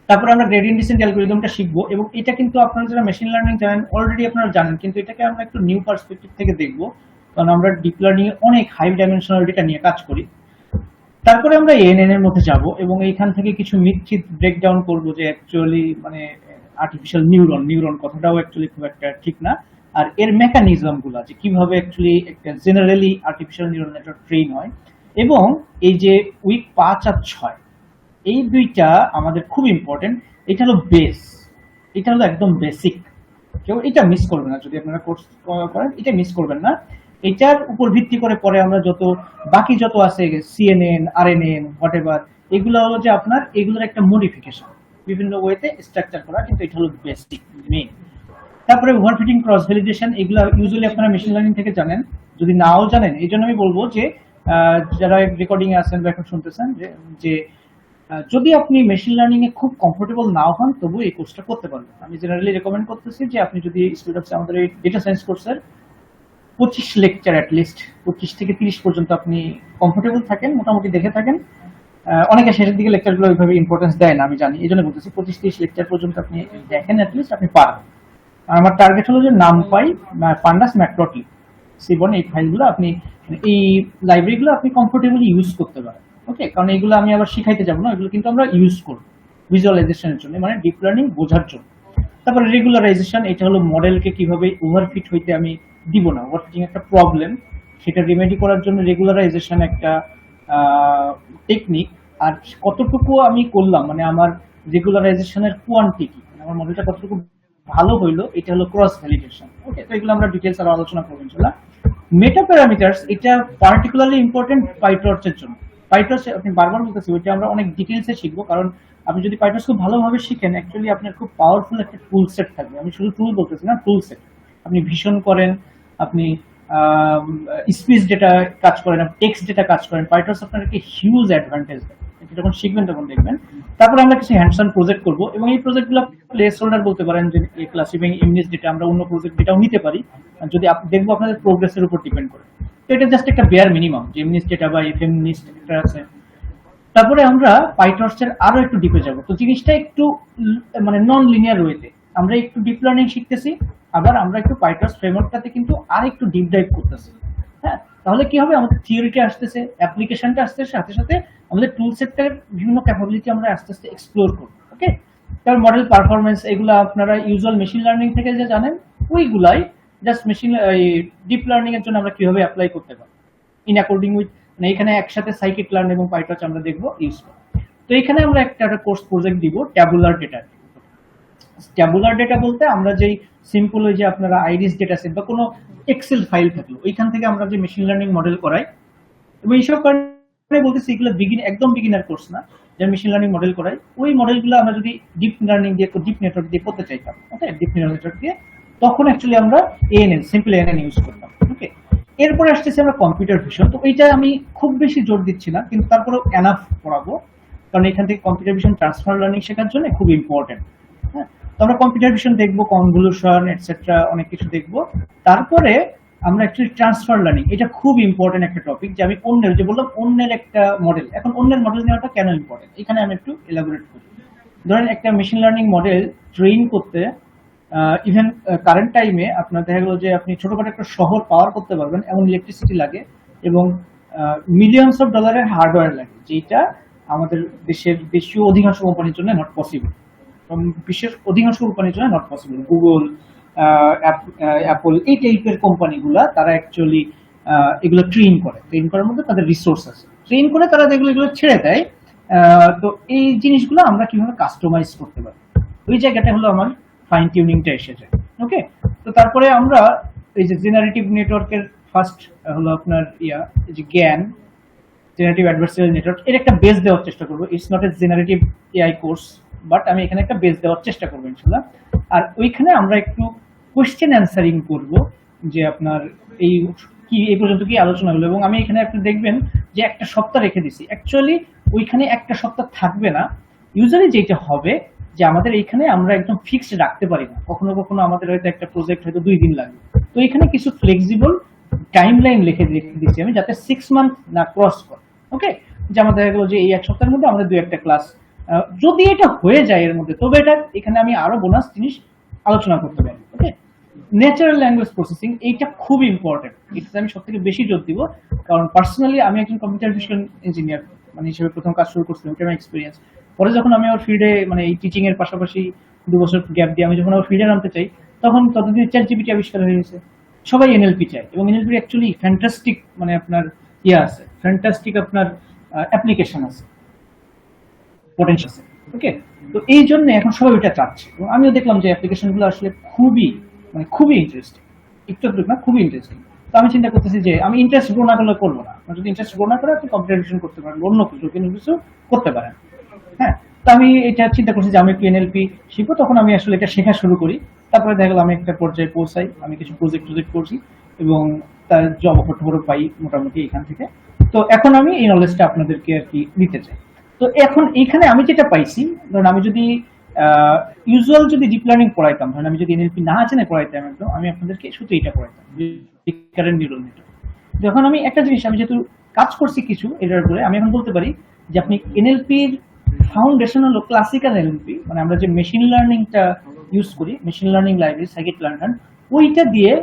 তারপর আমরা গ্রেডিয়েন্ট ডিসেন্ট অ্যালগরিদমটা শিখবো, এবং এটা কিন্তু আপনারা যারা মেশিন লার্নিং জানেন অলরেডি আপনারা জানেন, কিন্তু এটাকে আমরা একটু নিউ পার্সপেক্টিভ থেকে দেখবো, কারণ আমরা ডিপ লার্নিং এ অনেক হাই ডাইমেনশনাল ডেটা নিয়ে কাজ করি। তারপরে আমরা এএনএন এর মধ্যে যাব, এবং এইখান থেকে কিছু মিথ্যিত ব্রেকডাউন করব যে অ্যাকচুয়ালি মানে আর্টিফিশিয়াল নিউরন কথাটাও অ্যাকচুয়ালি খুব একটা ঠিক না, আর এর মেকানিজম গুলো যে কিভাবে অ্যাকচুয়ালি একটা generally artificial neural network train হয়। এবং এই যে উইক 5 আর 6 এই দুইটা আমাদের খুব ইম্পর্টেন্ট। এটা হলো বেস, এটা হলো একদম বেসিক, কেউ এটা মিস করবে না। যদি আপনারা কোর্স করেন এটা মিস করবেন না। এটার উপর ভিত্তি করে পরে আমরা বাকি যত আছে সিএনএন, আরএনএন, হোয়াটএভার, এগুলো হলো যে আপনার এগুলোর একটা মডিফিকেশন, বিভিন্ন ওয়েতে স্ট্রাকচার করা, কিন্তু এটা হলো বেসিক মেইন। তারপরে ওভারফিটিং, ক্রস ভ্যালিডেশন, এগুলো ইউজুয়ালি আপনারা মেশিন লার্নিং থেকে জানেন, যদি নাও জানেন এই জন্য আমি বলবো যে যারা রেকর্ডিং এ আছেন বা এখন শুনতেছেন যে যদি আপনি মেশিন লার্নিং এ খুব কমফোর্টেবল নাও হন তবু এই কোর্সটা করতে পারবেন। আমি জেনারেলি রেকমেন্ড করতেছি যে আপনি যদি স্টুডেন্টস আমাদের এই ডেটা সায়েন্স কোর্সের 25 লেকচার অ্যাটলিস্ট 25 থেকে 30 পর্যন্ত আপনি কমফোর্টেবল থাকেন, মোটামুটি দেখে থাকেন। অনেকে শেষের দিকে লেকচারগুলো ওইভাবে ইম্পর্টেন্স দেয় না, আমি জানি, এই জন্য বলতেছি 25-30 লেকচার পর্যন্ত আপনি দেখেন, অ্যাটলিস্ট আপনি পারবেন। আমার টার্গেট হলো যে নামপাই, পান্ডাস, ম্যাটপ্লটলিব, সিবন, এই ফাইলগুলো আপনি, এই লাইব্রেরিগুলো আপনি কমফোর্টেবলি ইউজ করতে পারেন। ওকে, কারণ এগুলো আমি আবার শিখাইতে যাবো না, এগুলো কিন্তু আমরা ইউজ করবো ভিজুয়ালাইজেশনের জন্য, মানে ডিপ লার্নিং বোঝার জন্য। তারপরে রেগুলারাইজেশন, এটা হলো মডেলকে কিভাবে ওভারফিট হইতে আমি দিব না, ওভারফিটিং একটা প্রবলেম, সেটা রিমেডি করার জন্য রেগুলারাইজেশন একটা টেকনিক। আর কতটুকু আমি করলাম, মানে আমার রেগুলারাইজেশনের কোয়ান্টিটি, আমার মডেলটা কতটুকু ভালো হইলো, এটা হলো ক্রস ভ্যালিডেশন। ওকে, তো এগুলো আমরা ডিটেইলস আরো আলোচনা করব ইনশাআল্লাহ। মেটা প্যারামিটারস, এটা পার্টিকুলারলি ইম্পর্টেন্ট পাইটর্চের জন্য। পাইটর্চ আপনি বারবার বলতেছি, ওইটা আমরা অনেক ডিটেইলসে শিখবো, কারণ আপনি যদি পাইটর্চ খুব ভালোভাবে শিখেন অ্যাকচুয়ালি আপনার খুব পাওয়ারফুল একটা টুল সেট থাকবে। আমি শুধু টুল বলতেছি না, টুল সেট। আপনি ভিশন করেন, আপনি স্পিচ ডেটা কাজ করেন, টেক্সট ডেটা কাজ করেন, পাইটর্চ আপনাকে হিউজ অ্যাডভান্টেজ দেয়, যখন শিখবেন তখন দেখবেন। তারপরে আমরা কিছু হ্যান্ডস অন প্রজেক্ট করবো, এবং এই প্রজেক্টগুলো প্লেস হোল্ডার বলতে পারেন, যে এই ক্লাসিফাইং ইমেজ ডেটা আমরা অন্য প্রজেক্ট ডেটাও নিতে পারি, যদি দেখবো আপনাদের প্রোগ্রেসের উপর ডিপেন্ড করে। তো এটা জাস্ট একটা বেয়ার মিনিমাম, যে এমনিস ডেটা বা এফএমনিস ডেটা আছে। তারপরে আমরা পাইটর্চের আরো একটু ডিপে যাব, তো জিনিসটা একটু মানে নন লিনিয়ার ওয়েতে আমরা একটু ডিপ লার্নিং শিখতেছি, আবার আমরা একটু পাইটর্চ ফ্রেমওয়ার্কটাতে কিন্তু আর একটু ডিপ ডাইভ করতেছি। হ্যাঁ, তাহলে কি হবে, আমাদের থিওরিটা আসতেছে, অ্যাপ্লিকেশনটা আসতেছে, সাথে সাথে আমাদের টুল সেটটার বিভিন্ন ক্যাপাবিলিটি আমরা আস্তে আস্তে এক্সপ্লোর করব। ওকে, তার মডেল পারফরমেন্স, এগুলো আপনারা ইউজুয়াল মেশিন লার্নিং থেকে যে জানেন ওইগুলাই জাস্ট মেশিন ডিপ লার্নিং এর জন্য আমরা কিভাবে অ্যাপ্লাই করতে পারি ইন অ্যাকর্ডিং উইথ, মানে এখানে একসাথে সাইকিট লার্ন এবং পাইটর্চ আমরা দেখবো ইউজ করব। তো এখানে আমরা একটা কোর্স প্রজেক্ট দিব ট্যাবুলার ডেটা। ট্যাবুলার ডেটা বলতে আমরা যেই সিম্পল ওই যে আপনারা আইরিস ডেটা সেট বা কোনো এক্সেল ফাইল থাকলো ওইখান থেকে আমরা যে মেশিন লার্নিং মডেল করাই, এবং এইসব কারণে বলতেছি এগুলো একদম বিগিনার কোর্স না, যে মেশিন লার্নিং মডেল করাই ওই মডেলগুলো আমরা যদি ডিপ লার্নিং দিয়ে ডিপ নেটওয়ার্ক দিয়ে করতে চাইতাম, ওকে, ডিপ নেটওয়ার্ক দিয়ে, তখন অ্যাকচুয়ালি আমরা এএনএন সিম্পল এএনএন ইউজ করতাম। ওকে, এরপরে আসতেছে আমরা কম্পিউটার ভিশন। তো এইটা আমি খুব বেশি জোর দিচ্ছি না, কিন্তু তারপরেও এনাফ পড়াবো, কারণ এখান থেকে কম্পিউটার ভিশন ট্রান্সফার লার্নিং শেখার জন্য খুব ইম্পর্টেন্ট। হ্যাঁ, তো আমরা কম্পিউটার ভিশন দেখবো, কনভলিউশন এটসেট্রা অনেক কিছু দেখবো। তারপরে আমরা অ্যাকচুয়ালি ট্রান্সফার লার্নিং, এটা খুব ইম্পর্টেন্ট একটা টপিক, যে আমি অন্যের, যে বললাম অন্যের একটা মডেল, এখন অন্যের মডেল নেওয়াটা কেন ইম্পর্টেন্ট এখানে আমি একটু এলাবোরেট করি। ধরেন একটা মেশিন লার্নিং মডেল ট্রেন করতে ইভেন কারেন্ট টাইমে আপনার দেখা গেল যে আপনি ছোটখাটো একটা শহর পাওয়ার করতে পারবেন এমন ইলেকট্রিসিটি লাগে, এবং মিলিয়নস অফ ডলারের হার্ডওয়্যার লাগে, যেটা আমাদের দেশীয় অধিকাংশ কোম্পানির জন্য নট পসিবল, বিশ্বের অধিকাংশ কোম্পানির জন্য নট পসিবল। গুগল, অ্যাপল, এই টাইপের কোম্পানিগুলা তারা অ্যাকচুয়ালি এগুলো ট্রেন করার মধ্যে তাদের রিসোর্স আছে, ট্রেন করে তারা এগুলো ছেড়ে দেয়। তো এই জিনিসগুলো আমরা কিভাবে কাস্টমাইজ করতে পারি, ওই জায়গাটা হলো আমার ফাইন টিউনিংটা এসে যায়। ওকে, তো তারপরে আমরা এই যে জেনারেটিভ নেটওয়ার্কের ফার্স্ট হলো আপনার এই যে জ্ঞান, জেনারেটিভ অ্যাডভার্সারিয়াল নেটওয়ার্ক, এর একটা বেস দেওয়ার চেষ্টা করবো। It's not a generative AI course, but আমি এখানে একটা বেস দেওয়ার চেষ্টা করবো ইনশাল্লাহ। আর ওইখানে আমরা একটু কোয়েশ্চেন অ্যান্সারিং করবো, যে আপনার এই পর্যন্ত কি আলোচনা হলো, এবং আমি এখানে আপনি দেখবেন যে একটা সপ্তাহ রেখে দিছি। অ্যাকচুয়ালি ওইখানে একটা সপ্তাহ থাকবে না, ইউজুয়ালি যেটা হবে যে আমাদের এইখানে আমরা একদম ফিক্সড রাখতে পারি না, কখনো কখনো আমাদের হয়তো একটা প্রজেক্ট হয়তো 2 দিন লাগবে, তো এখানে কিছু ফ্লেক্সিবল টাইম লাইন লিখে দিচ্ছি আমি, যাতে 6 মান্থ না ক্রস করে। ওকে, যে আমাদের দেখা গেলো যে এই এক সপ্তাহের মধ্যে আমরা 2-1টা ক্লাস, যদি এটা হয়ে যায় এর মধ্যে, তবে এটা এখানে আমি আরো বোনাস জিনিস আলোচনা করতে পারি। ওকে, ন্যাচারাল ল্যাঙ্গুয়েজ প্রসেসিং, এইটা খুব ইম্পর্টেন্ট, এটা আমি সব থেকে বেশি জোর দিব, কারণ পার্সোনালি আমি একজন কম্পিউটার ভিশন ইঞ্জিনিয়ার মানে হিসেবে প্রথম কাজ শুরু করছিলাম, এটা আমার এক্সপিরিয়েন্স। পরে যখন আমি আমার ফিল্ডে মানে এই টিচিং এর পাশাপাশি 2 বছর গ্যাপ দিয়ে আমি যখন আমার ফিল্ডে নামতে চাই, তখন ততদিন চ্যাটজিপিটি আবিষ্কার হয়ে গেছে, সবাই এনএলপি চায়, এবং এনএলপি অ্যাকচুয়ালি ফ্যান্টাস্টিক মানে আপনার আছে, ফ্যান্টাস্টিক আপনার অ্যাপ্লিকেশন আছে, পোটেনশিয়াল আছে। ওকে, তো এই জন্য এখন সবাই ওইটা চাচ্ছে, এবং আমিও দেখলাম যে অ্যাপ্লিকেশনগুলো আসলে খুবই ইন্টারেস্টিং, একটু না খুবই ইন্টারেস্টিং। তো আমি চিন্তা করতেছি যে আমি ইন্টারেস্ট গ্রো না করলে করবো না, যদি ইন্টারেস্ট গ্রো না করে আপনি কম্পিউটার ভিশন করতে পারেন, অন্য কিছু করতে পারেন। হ্যাঁ, তো আমি এটা চিন্তা করছি যে আমি একটু এনএলপি শিখবো, তখন আমি আসলে এটা শেখা শুরু করি। তারপরে দেখা গেল আমি একটা পর্যায়ে পৌঁছাই, আমি কিছু প্রজেক্ট করছি, এবং তার জব অফার পাই মোটামুটি এখান থেকে। তো এখন আমি এই নলেজটা আপনাদেরকে আর কি দিতে চাই। তো এখন এইখানে আমি যেটা পাইছি, ধরুন আমি যদি ইউজুয়াল যদি ডিপ লার্নিং পড়াইতাম, ধরেন আমি যদি এনএলপি না জেনে পড়াইতাম একদম, আমি আপনাদেরকে শুধু এটা পড়াইতাম, রিকারেন্ট নিউরাল নেটওয়ার্ক। যখন আমি একটা জিনিস, আমি যেহেতু কাজ করছি কিছু এটার উপরে, আমি এখন বলতে পারি যে আপনি এনএলপির ফাউন্ডেশন হলো ক্লাসিক্যাল এনএলপি, মানে আমরা যে মেশিন লার্নিংটা ইউজ করি, machine learning library scikit learner, ওইটা দিয়ে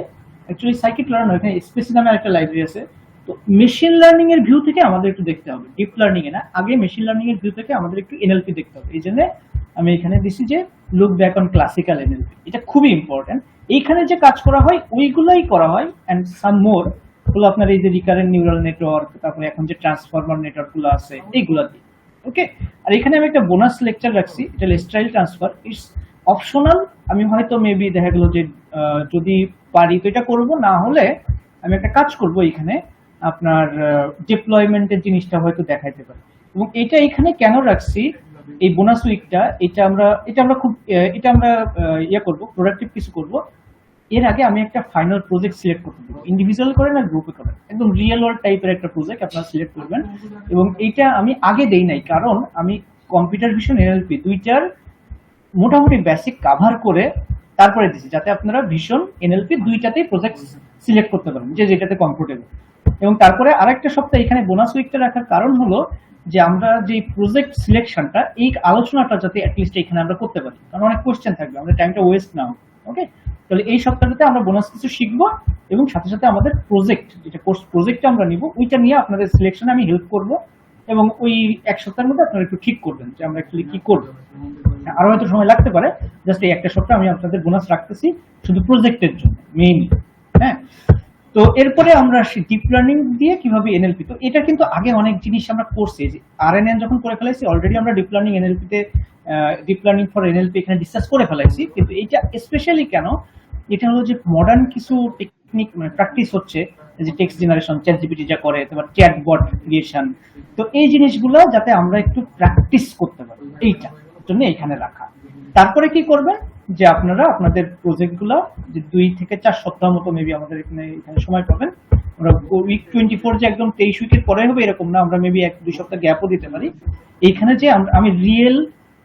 অ্যাকচুয়ালি সাইকিট লার্নার এখানে স্পেসি নামে একটা লাইব্রেরি আছে। তো মেশিন লার্নিং এর ভিউ থেকে আমাদের একটু দেখতে হবে, ডিপ লার্নিং এ না, আগে মেশিন লার্নিং এর ভিউ থেকে আমাদের একটু এনএলপি দেখতে হবে। এই জন্য আমি এখানে দিছি যে look back on classical NLP, এটা খুবই ইম্পর্টেন্ট। এইখানে যে কাজ করা হয় ওইগুলাই করা হয়, এন্ড সাম মোর হলো আপনার এই যে রিকারেন্ট নিউরাল নেটওয়ার্ক, তারপরে এখন যে ট্রান্সফর্মার নেটওয়ার্ক গুলো আছে এইগুলা দিয়ে। ওকে, আর এখানে আমি একটা বোনাস লেকচার রাখছি, এটা লেস্টাইল ট্রান্সফার, ইটস অপশনাল। আমি হয়তো মেবি দেখা গেল যে যদি পারি তো এটা করব, না হলে আমি একটা কাজ করব, এখানে আপনার ডিপ্লয়মেন্টের জিনিসটা হয়তো দেখাইতে পারি। এবং এটা এখানে কেন রাখছি এই বোনাস উইকটা, এটা আমরা খুব করব, প্রোডাক্টিভ কিছু করব। এর আগে আমি একটা ফাইনাল প্রজেক্ট সিলেক্ট করতে দেবো, ইন্ডিভিজুয়াল করেন আর গ্রুপে করেন, একদম রিয়েল ওয়ার্ল্ড টাইপের একটা প্রজেক্ট আপনারা সিলেক্ট করবেন। এবং এইটা আমি আগে দেই নাই, কারণ আমি কম্পিউটার ভিশন এনএলপি দুইটার মোটামুটি বেসিক কভার করে তারপরে দিছি, যাতে আপনারা ভিশন এনএলপি দুইটাতেই প্রজেক্ট সিলেক্ট করতে পারেন, যে যেটাতে কমফোর্টেবল। এবং তারপরে আরেকটা সপ্তাহ এখানে বোনাস উইকটা রাখার কারণ হলো যে আমরা যে প্রজেক্ট সিলেকশনটা, এই আলোচনাটা যাতে অ্যাটলিস্ট এখানে আমরা করতে পারি, কারণ অনেক কোশ্চেন থাকবে, আমাদের টাইমটা ওয়েস্ট না হবে। ওকে, তাহলে এই সপ্তাহটাতে আমরা বোনাস কিছু শিখবো, এবং সাথে সাথে আমাদের প্রজেক্ট, যেটা প্রজেক্টটা আমরা নিব ওইটা নিয়ে আপনাদের সিলেকশনে আমি হেল্প করব, এবং ওই এক সপ্তাহের মধ্যে আপনারা একটু ঠিক করবেন যে আমরা অ্যাকচুয়ালি কি করবো। আরো হয়তো সময় লাগতে পারে, জাস্ট এই একটা সপ্তাহ আমি আপনাদের বোনাস রাখতেছি শুধু প্রজেক্টের জন্য মেইনলি। হ্যাঁ, তো এরপরে আমরা ডিপ লার্নিং দিয়ে কিভাবে এনএলপি, তো এটা কিন্তু আগে অনেক জিনিস আমরা করছি, যে আরএনএন যখন করে ফেলেছি অলরেডি আমরা ডিপ লার্নিং এনএলপি তে ডিপ লার্নিং ফর এনএলপি এখানে ডিসকাস করে ফেলাইছি, কিন্তু এইটা স্পেশালি কেন, এটা হলো যে মডার্ন কিছু টেকনিক মানে প্র্যাকটিস হচ্ছে, যে টেক্সট জেনারেশন চ্যাট জিপিটি যা করে, তারপর চ্যাট বট ক্রিয়েশন, তো এই জিনিসগুলো যাতে আমরা একটু প্র্যাকটিস করতে পারি এইটার জন্য এখানে রাখা। তারপরে কি করবেন যে আপনারা আপনাদের প্রজেক্টগুলো যে 2 থেকে 4 সপ্তাহ মতো মেবি আমাদের এখানে সময় পাবেন। আমরা উইক 24 যে একদম 23 উইকের পরে হবে এরকম না, আমরা মেবি 1-2 সপ্তাহ গ্যাপও দিতে পারি। এইখানে যে আমি রিয়েল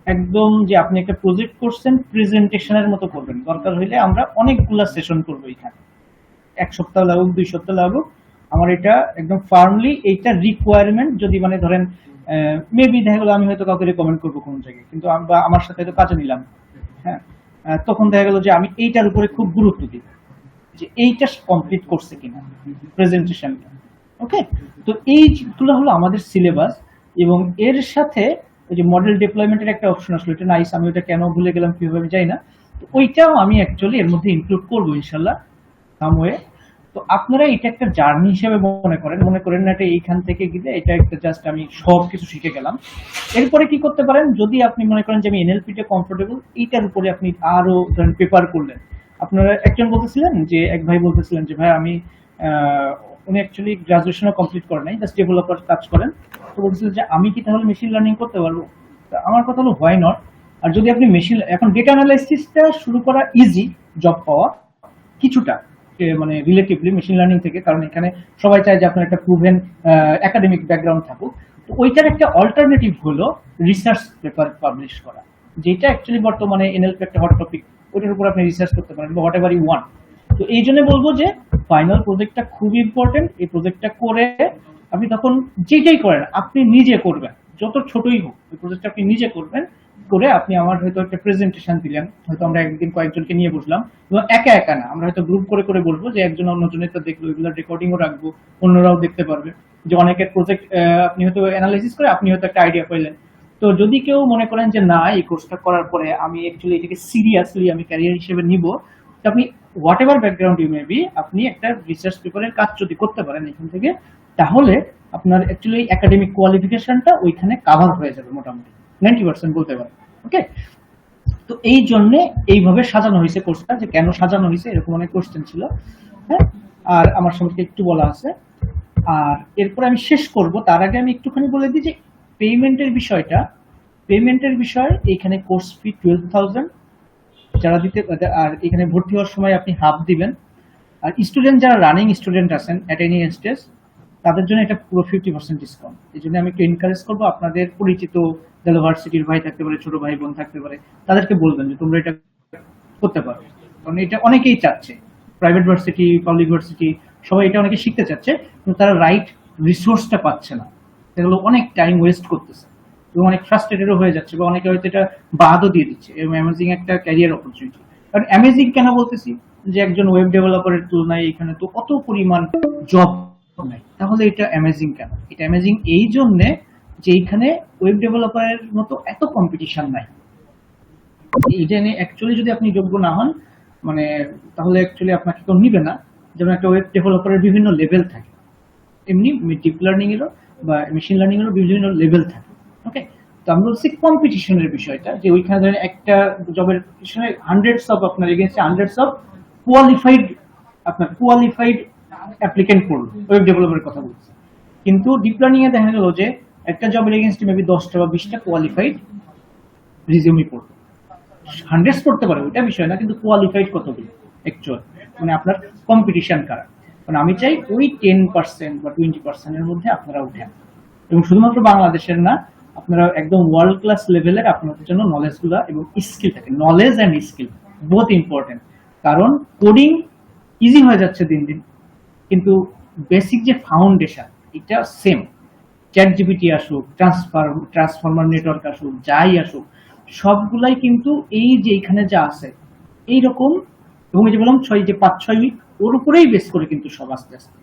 একদম যে আপনি একটা প্রজেক্ট করছেন প্রেজেন্টেশনের মতো করবেন, দরকার হইলে আমরা অনেকগুলা সেশন করবো এখানে, 1 সপ্তাহ লাগুক 2 সপ্তাহ লাগুক। আমার এটা একদম ফার্মলি এইটা রিকোয়ারমেন্ট, যদি মানে ধরেন মেবি দেখা গেলো আমি হয়তো কাউকে রেকমেন্ড করবো কোন জায়গায়, কিন্তু আমার সাথে হয়তো কাজে নিলাম, হ্যাঁ, তখন দেখা গেল যে আমি এইটার উপরে খুব গুরুত্ব দিই যে এইটা কমপ্লিট করছে কিনা প্রেজেন্টেশনটা। ওকে, তো এইগুলো হলো আমাদের সিলেবাস। এবং এর সাথে ওই যে মডেল ডিপ্লয়মেন্টের একটা অপশন আসলো, এটা নাইস, আমি ওটা কেন ভুলে গেলাম কিভাবে যাই না, তো ওইটাও আমি অ্যাকচুয়ালি এর মধ্যে ইনক্লুড করবো ইনশাল্লাহ সামওয়ে। তো আপনারা এটা একটা জার্নি হিসেবে মনে করেন না এটা এইখান থেকে গেলে এটা একটা জাস্ট আমি সব কিছু শিখে গেলাম। এরপরে কি করতে পারেন, যদি আপনি মনে করেন যে আমি এনএলপি তে কমফোর্টেবল, এইটার উপরে আপনি আরো ধরেন পেপার করলেন। আপনারা একজন বলতেছিলেন যে এক ভাই বলতেছিলেন যে ভাই আমি উনি অ্যাকচুয়ালি গ্রাজুয়েশনও কমপ্লিট করেন নাই, জাস্ট ডেভেলপার কাজ করেন, তো বলতেছিলেন যে আমি কি তাহলে মেশিন লার্নিং করতে পারবো? আমার কথা হলো হোয়াই নট। আর যদি আপনি মেশিন এখন ডেটা অ্যানালাইসিসটা শুরু করা ইজি, জব পাওয়া কিছুটা মানে রিলেটিভলি মেশিন লার্নিং থেকে, কারণ এখানে সবাই চায় যে আপনার একটা প্রুভেন একাডেমিক ব্যাকগ্রাউন্ড থাকুক। তো ওইটার একটা অল্টারনেটিভ হলো রিসার্চ পেপার পাবলিশ করা, যেটা অ্যাকচুয়ালি বর্তমানে এনএলপি একটা হট টপিক, ওটার উপর আপনি রিসার্চ করতে পারেন বা হোয়াট এভার ইউ ওয়ান্ট। তো এই জন্য বলবো যে ফাইনাল প্রজেক্টটা খুব ইম্পর্টেন্ট। এই প্রজেক্টটা করে আপনি তখন যেটাই করেন আপনি নিজে করবেন, যত ছোটই হোক এই প্রজেক্টটা আপনি নিজে করবেন, করে আপনি আমার হয়তো একটা প্রেজেন্টেশন দিলেন, হয়তো আমরা একদিন কয়েকজনকে নিয়ে বসলাম, এবং একা একা না, আমরা হয়তো গ্রুপ করে করে বলবো, যে একজন অন্যজনের তো দেখলো, এগুলো রেকর্ডিংও রাখবো, অন্যরাও দেখতে পারবে, যে অনেকের প্রজেক্ট আপনি হয়তো অ্যানালাইসিস করে আপনি হয়তো একটা আইডিয়া পাইলেন। তো যদি কেউ মনে করেন যে না এই কোর্সটা করার পরে আমি অ্যাকচুয়ালি এটাকে সিরিয়াসলি আমি ক্যারিয়ার হিসেবে নিব, তো আপনি whatever background you may be, আপনি একটা রিসার্চ পেপারের কাজ যদি করতে পারেন এখান থেকে, তাহলে আপনার অ্যাকচুয়ালি একাডেমিক কোয়ালিফিকেশনটা ওইখানে কাভার হয়ে যাবে মোটামুটি 90% বলতে পারেন। ওকে, তো এই জন্য এইভাবে সাজানো হয়েছে কোর্সটা। যে কেন সাজানো হয়েছে এরকম অনেক কোশ্চেন ছিল, হ্যাঁ, আর আমার সম্পর্কে একটু বলা আছে। আর এরপর আমি শেষ করব, তার আগে আমি একটুখানি বলে দিই যে পেমেন্টের বিষয় এখানে কোর্স ফি 12,000 যারা দিতে, আর এখানে ভর্তি হওয়ার সময় আপনি হাফ দিবেন। আর স্টুডেন্ট যারা রানিং স্টুডেন্ট আছেন অ্যাটেন্ডিং স্টেজ, তাদের জন্য এটা পুরো 50% ডিসকাউন্ট। এই জন্য আমি একটু এনকারেজ করবো, আপনাদের পরিচিত যারা ভার্সিটির ভাই থাকতে পারে, ছোট ভাই বোন থাকতে পারে, তাদেরকে বলবেন যে তোমরা এটা করতে পারো, কারণ এটা অনেকেই চাচ্ছে, প্রাইভেট ভার্সিটি পাবলিক ভার্সিটি সবাই এটা অনেকে শিখতে চাচ্ছে, কিন্তু তারা রাইট রিসোর্সটা পাচ্ছে না, সেগুলো অনেক টাইম ওয়েস্ট করতেছে এবং অনেক ফ্রাস্ট্রেটেডও হয়ে যাচ্ছে, বা অনেকে হয়তো এটা বাদও দিয়ে দিচ্ছে। এবং অ্যামেজিং একটা ক্যারিয়ার অপরচুনিটি। কারণ অ্যামেজিং কেন বলতেছি, যে একজন ওয়েব ডেভেলপারের তুলনায় এখানে তো অত পরিমাণ জব নাই, তাহলে এটা অ্যামেজিং কেন? এটা অ্যামেজিং এই জন্যে যে এইখানে ওয়েব ডেভেলপারের মতো এত কম্পিটিশন নাই। এটা নিয়ে অ্যাকচুয়ালি যদি আপনি যোগ্য না হন, মানে তাহলে অ্যাকচুয়ালি আপনাকে কেউ নিবে না। যেমন একটা ওয়েব ডেভেলপারের বিভিন্ন লেভেল থাকে, এমনি ডিপ লার্নিং এরও বা মেশিন লার্নিং এরও বিভিন্ন লেভেল থাকে। ওকে, তো আমি বলছি কম্পিটিশনের বিষয়টা, যে ওইখানে ধরেন একটা জবের পিছনে হান্ড্রেডস অফ আপনার এগেন্স্টে হান্ড্রেডস অফ কোয়ালিফাইড অ্যাপ্লিকেন্ট করলো, ওয়েব ডেভেলপারের কথা বলছি। কিন্তু ডিপ লার্নিং এ দেখা গেল যে একটা জবের এগেন্স্টে মেবি 10টা বা 20টা কোয়ালিফাইড রিজিউমি পড়লো। হান্ড্রেডস করতে পারে ওইটা বিষয় না, কিন্তু কোয়ালিফাইড কতগুলো অ্যাকচুয়াল, মানে আপনার কম্পিটিশন কারা। কারণ আমি চাই ওই 10% বা 20% এর মধ্যে আপনারা উঠেন, এবং শুধুমাত্র বাংলাদেশের না, আপনারা একদম ওয়ার্ল্ড ক্লাস লেভেলের আপনাদের জন্য নলেজ গুলা এবং স্কিল থাকে। Knowledge and skill both important, কারণ কোডিং ইজি হয়ে যাচ্ছে দিন দিন, কিন্তু বেসিক যে ফাউন্ডেশন এটা সেম। চ্যাট জিপিটি আসুক, ট্রান্সফর্মার নেটওয়ার্ক আসুক, যাই আসুক, সবগুলাই কিন্তু এই যে এখানে যা আছে এইরকম, এবং এই যে বললাম 5-6 উইক ওর উপরেই বেস করে কিন্তু সব আস্তে আস্তে,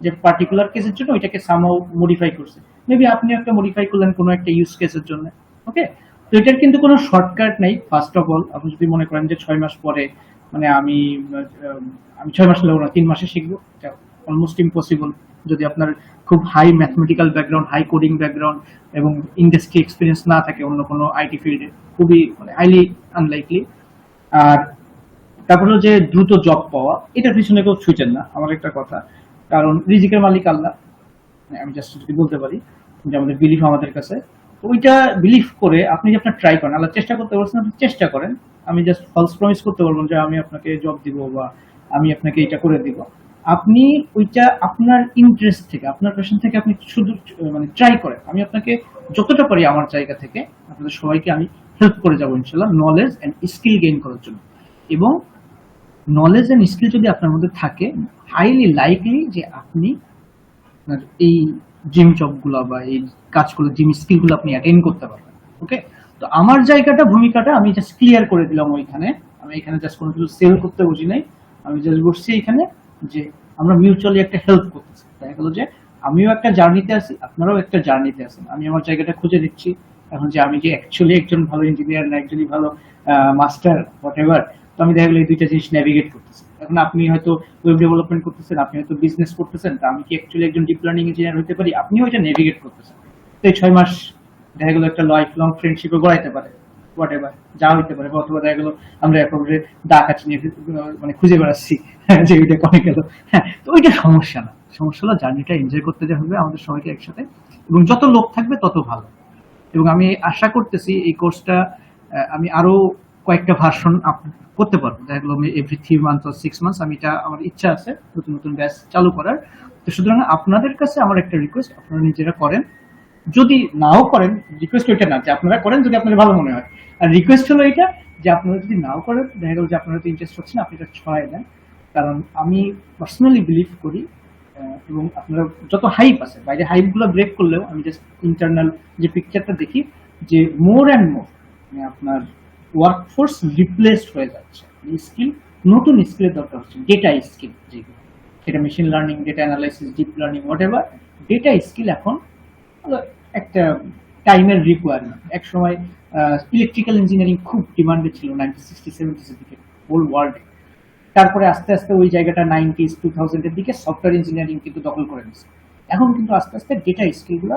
যে পার্টিকুলার কেসের জন্য ওইটাকে সামহাউ মডিফাই করছে। মেবি আপনি একটা মডিফাই করলেন কোনো একটা ইউজ কেসের জন্য। ওকে, তো এটার কিন্তু কোনো শর্টকাট নেই। ফার্স্ট অফ অল, আপনি যদি মনে করেন যে 6 মাস পরে, মানে আমি 6 মাস লাগবো না, 3 মাসে শিখবো, এটা অলমোস্ট ইম্পসিবল যদি আপনার খুব high mathematical background, high coding background এবং ইন্ডাস্ট্রি এক্সপিরিয়েন্স না থাকে অন্য কোনো আইটি ফিল্ডে, খুবই মানে হাইলি আনলাইকলি। আর তারপরে যে দ্রুত জব পাওয়া, এটার পিছনে কেউ ছুটেন না, আমার একটা কথা, কারণ রিজিকের মালিক আল্লাহ, আমি জাস্ট যদি বলতে পারি যে আমাদের বিলিফ আমাদের কাছে, ওইটা বিলিভ করে আপনি যে আপনার ট্রাই করেন, আল্লাহ চেষ্টা করতে বলছেন, আপনি চেষ্টা করেন। আমি জাস্ট ফলস প্রমিস করতে পারবো যে আমি আপনাকে জব দিব বা আমি আপনাকে এটা করে দিব। আপনি ওইটা আপনার ইন্টারেস্ট থেকে, আপনার প্যাশন থেকে আপনি শুধু মানে ট্রাই করেন। আমি আপনাকে যতটা পারি আমার জায়গা থেকে আপনাদের সবাইকে আমি হেল্প করে যাবো ইনশাল্লাহ, নলেজ এন্ড স্কিল গেইন করার জন্য। এবং নলেজ এন্ড স্কিল যদি আপনার মধ্যে থাকে, হাইলি লাইকলি যে আপনি এই জিম জবগুলো বা এই কাজগুলো, জিম স্কিলগুলো আপনি অ্যাটেইন করতে পারবেন। ওকে, তো আমার জায়গাটা, ভূমিকাটা আমি জাস্ট ক্লিয়ার করে দিলাম ওইখানে। আমি এখানে জাস্ট কোনো কিছু সেল করতে বুঝি নাই, আমি জাস্ট বসছি এখানে যে আমরা মিউচুয়ালি একটা হেল্প করতেছি। দেখা গেল যে আমিও একটা জার্নিতে আছি, আপনারাও একটা জার্নিতে আছেন। আমি আমার জায়গাটা খুঁজে দিচ্ছি এখন, যে আমি যে অ্যাকচুয়ালি একজন ভালো ইঞ্জিনিয়ার না একজনই ভালো মাস্টার হোয়াট এভার, তো আমি দেখা গেলো এই দুইটা জিনিস নেভিগেট করতেছি। এখন আপনি হয়তো ওয়েব ডেভেলপমেন্ট করতেছেন, আপনি হয়তো বিজনেস করতেছেন, তো আমি কি অ্যাকচুয়ালি একজন ডিপ লার্নিং ইঞ্জিনিয়ার হতে পারি, আপনিও এটা নেভিগেট করতেছেন। তো এই 6 মাস দেখা গেলো একটা লাইফ লং ফ্রেন্ডশিপে গড়াইতে পারে, হোয়াট এভার যা হইতে পারে। অথবা দেখা গেলো আমরা একেবারে দা কাছে নিয়ে মানে খুঁজে বেড়াচ্ছি যে ওইটা কমে গেল। হ্যাঁ, তো ওইটা সমস্যা না, সমস্যা হলো জার্নিটা এনজয় করতে যা হবে আমাদের সবাইকে একসাথে, এবং যত লোক থাকবে তত ভালো। এবং আমি আশা করতেছি এই কোর্সটা আমি আরো কয়েকটা ভার্সন করতে পারবো। দেখা গেলো এভরি 3 মান্থ or 6 মান্থস, আমি এটা আমার ইচ্ছা আছে নতুন নতুন ব্যাচ চালু করার। তো সুতরাং আপনাদের কাছে আমার একটা রিকোয়েস্ট, আপনারা নিজেরা করেন, যদি নাও করেন, রিকোয়েস্ট ওইটা না যে আপনারা করেন যদি আপনাদের ভালো মনে হয়, আর রিকোয়েস্ট হলো এটা যে আপনারা যদি নাও করেন, দেখা গেল যে আপনারা তো ইন্টারেস্ট হচ্ছে না, আপনি এটা ছড়াই দেন। কারণ আমি পার্সোনালি বিলিভ করি, এবং আপনারা যত হাইপ আছে, বাইরে হাইপ গুলো ব্রেক করলেও আমি জাস্ট ইন্টারনাল যে পিকচারটা দেখি, যে মোর অ্যান্ড মোর আপনার ওয়ার্কফোর্স রিপ্লেসড হয়ে যাচ্ছে। স্কিল, নতুন স্কিলের দরকার হচ্ছে, ডেটা স্কিল যেগুলো, সেটা machine learning, data analysis, deep learning, what ever, data skill এখন একটা টাইমের রিকোয়ারমেন্ট। এক সময় ইলেকট্রিক্যাল ইঞ্জিনিয়ারিং খুব ডিমান্ডে ছিল 1960-70s এর দিকে হোল ওয়ার্ল্ডে। তারপরে আস্তে আস্তে ওই জায়গাটা 90s 2000 এর দিকে সফটওয়্যার ইঞ্জিনিয়ারিং কিন্তু দখল করে নিচ্ছে। এখন কিন্তু আস্তে আস্তে ডেটা স্কিলগুলো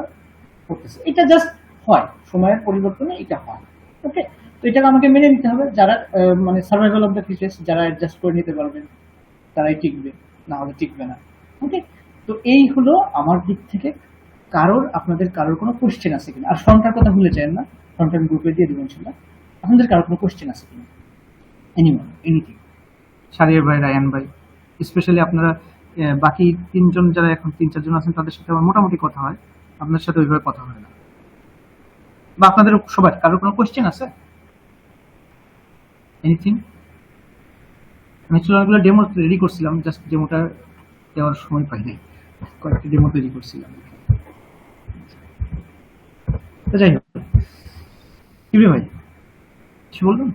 করতেছে। এটা জাস্ট হয়, সময়ের পরিবর্তনে এটা হয়। ওকে, তো এটাকে আমাকে মেনে নিতে হবে। যারা মানে সার্ভাইভাল অফ দ্য ফিটেস্ট, যারা অ্যাডজাস্ট করে নিতে পারবেন তারাই টিকবে, না হলে টিকবে না। ওকে, তো এই হলো আমার দিক থেকে। আপনাদের কারোর কোনো কোশ্চেন আছে কিনা? আর ফর্মটার কথা ভুলে যায় না, ফর্মটা গ্রুপে দিয়ে দেবেন ছিল। আপনাদের কারোর কোনো কোশ্চেন আছে কিনা? Anyone, anything? শারিয়ার ভাই, রায়ান ভাই, স্পেশালি আপনারা বাকি 3 জন যারা এখন 3-4 জন আছেন তাদের সাথে আমার মোটামুটি কথা হয়, আপনার সাথে ওইভাবে কথা হয় না। বা আপনাদের সবার কারোর কোনো কোশ্চেন আছে? এনিথিং? আমি অনেকগুলো ডেমো রেডি করছিলাম, জাস্ট ডেমোটা দেওয়ার সময় পাই নাই, কয়েকটা ডেমো তৈরি করছিলাম। তো যাই হোক, কি ভাই কিছু বলবেন?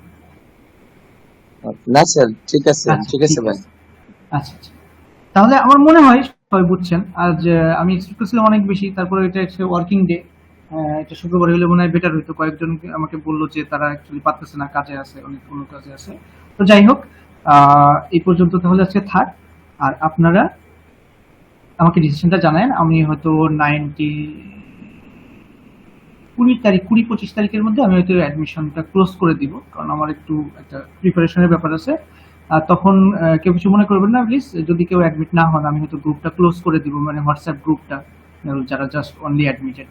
না স্যার, ঠিক আছে, ঠিক আছে ভাই। আচ্ছা আচ্ছা, তাহলে আমার মনে হয় সবাই বুঝছেন। আজ আমি এক্সপেক্ট করছিলাম অনেক বেশি, তারপরে এটা হচ্ছে ওয়ার্কিং ডে, এটা শুক্রবার হলে মনে হয় বেটার হইতো। কয়েকজন আমাকে বললো যে তারা অ্যাকচুয়ালি পারতেছে না, কাজে আছে, অনেক কোনো কাজে আছে। তো যাই হোক, এই পর্যন্ত তাহলে আজকে থাক। আর আপনারা আমাকে ডিসিশনটা জানান, আমি হয়তো 20-25 তারিখের মধ্যে আমি হয়তো অ্যাডমিশনটা ক্লোজ করে দিব, কারণ আমার একটু একটা প্রিপারেশনের ব্যাপার আছে। তখন কেউ কিছু মনে করবেন না প্লিজ, যদি কেউ অ্যাডমিট না হন আমি হয়তো গ্রুপটা ক্লোজ করে দিব, মানে হোয়াটসঅ্যাপ গ্রুপটা, যারা জাস্ট অনলি অ্যাডমিটেড।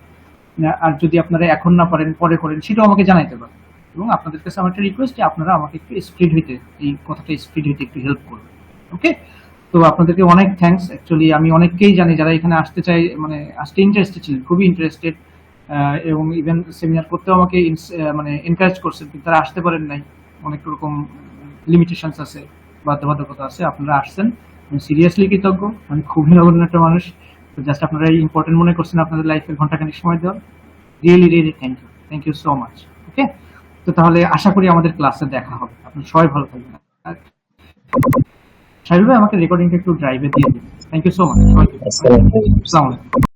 আর যদি আপনারা এখন না পারেন পরে করেন, সেটাও আমাকে জানাইতে পারেন। এবং আপনাদের কাছে আমার একটা রিকোয়েস্ট যে আপনারা আমাকে একটু স্পিড হইতে, এই কথাটা স্পিড হইতে একটু হেল্প করবেন। ওকে, তো আপনাদেরকে অনেক থ্যাঙ্কস। অ্যাকচুয়ালি আমি অনেককেই জানি যারা এখানে আসতে চাই, মানে আসতে ইন্টারেস্টেড ছিলেন, খুবই ইন্টারেস্টেড, এবং ইভেন সেমিনার করতেও আমাকে মানে এনকারেজ করছেন, কিন্তু তারা আসতে পারেন নাই, অনেক রকম লিমিটেশনস আছে, বাধ্যবাধকতা আছে। আপনারা আসছেন, আমি সিরিয়াসলি কৃতজ্ঞ, আমি খুবই নগণ্য একটা মানুষ। তো জাস্ট আপনারা ইম্পর্টেন্ট মনে করছেন আপনাদের লাইফের ঘন্টাখানিক সময় দেওয়া, really really thank you so much. Okay, তো তাহলে আশা করি আমাদের ক্লাসে দেখা হবে। আপনারা সবাই ভালো থাকবেন। শাহিল ভাই, আমাকে রেকর্ডিংটা একটু ড্রাইভে দিয়ে দিন। Thank you so much. আসসালামু আলাইকুম।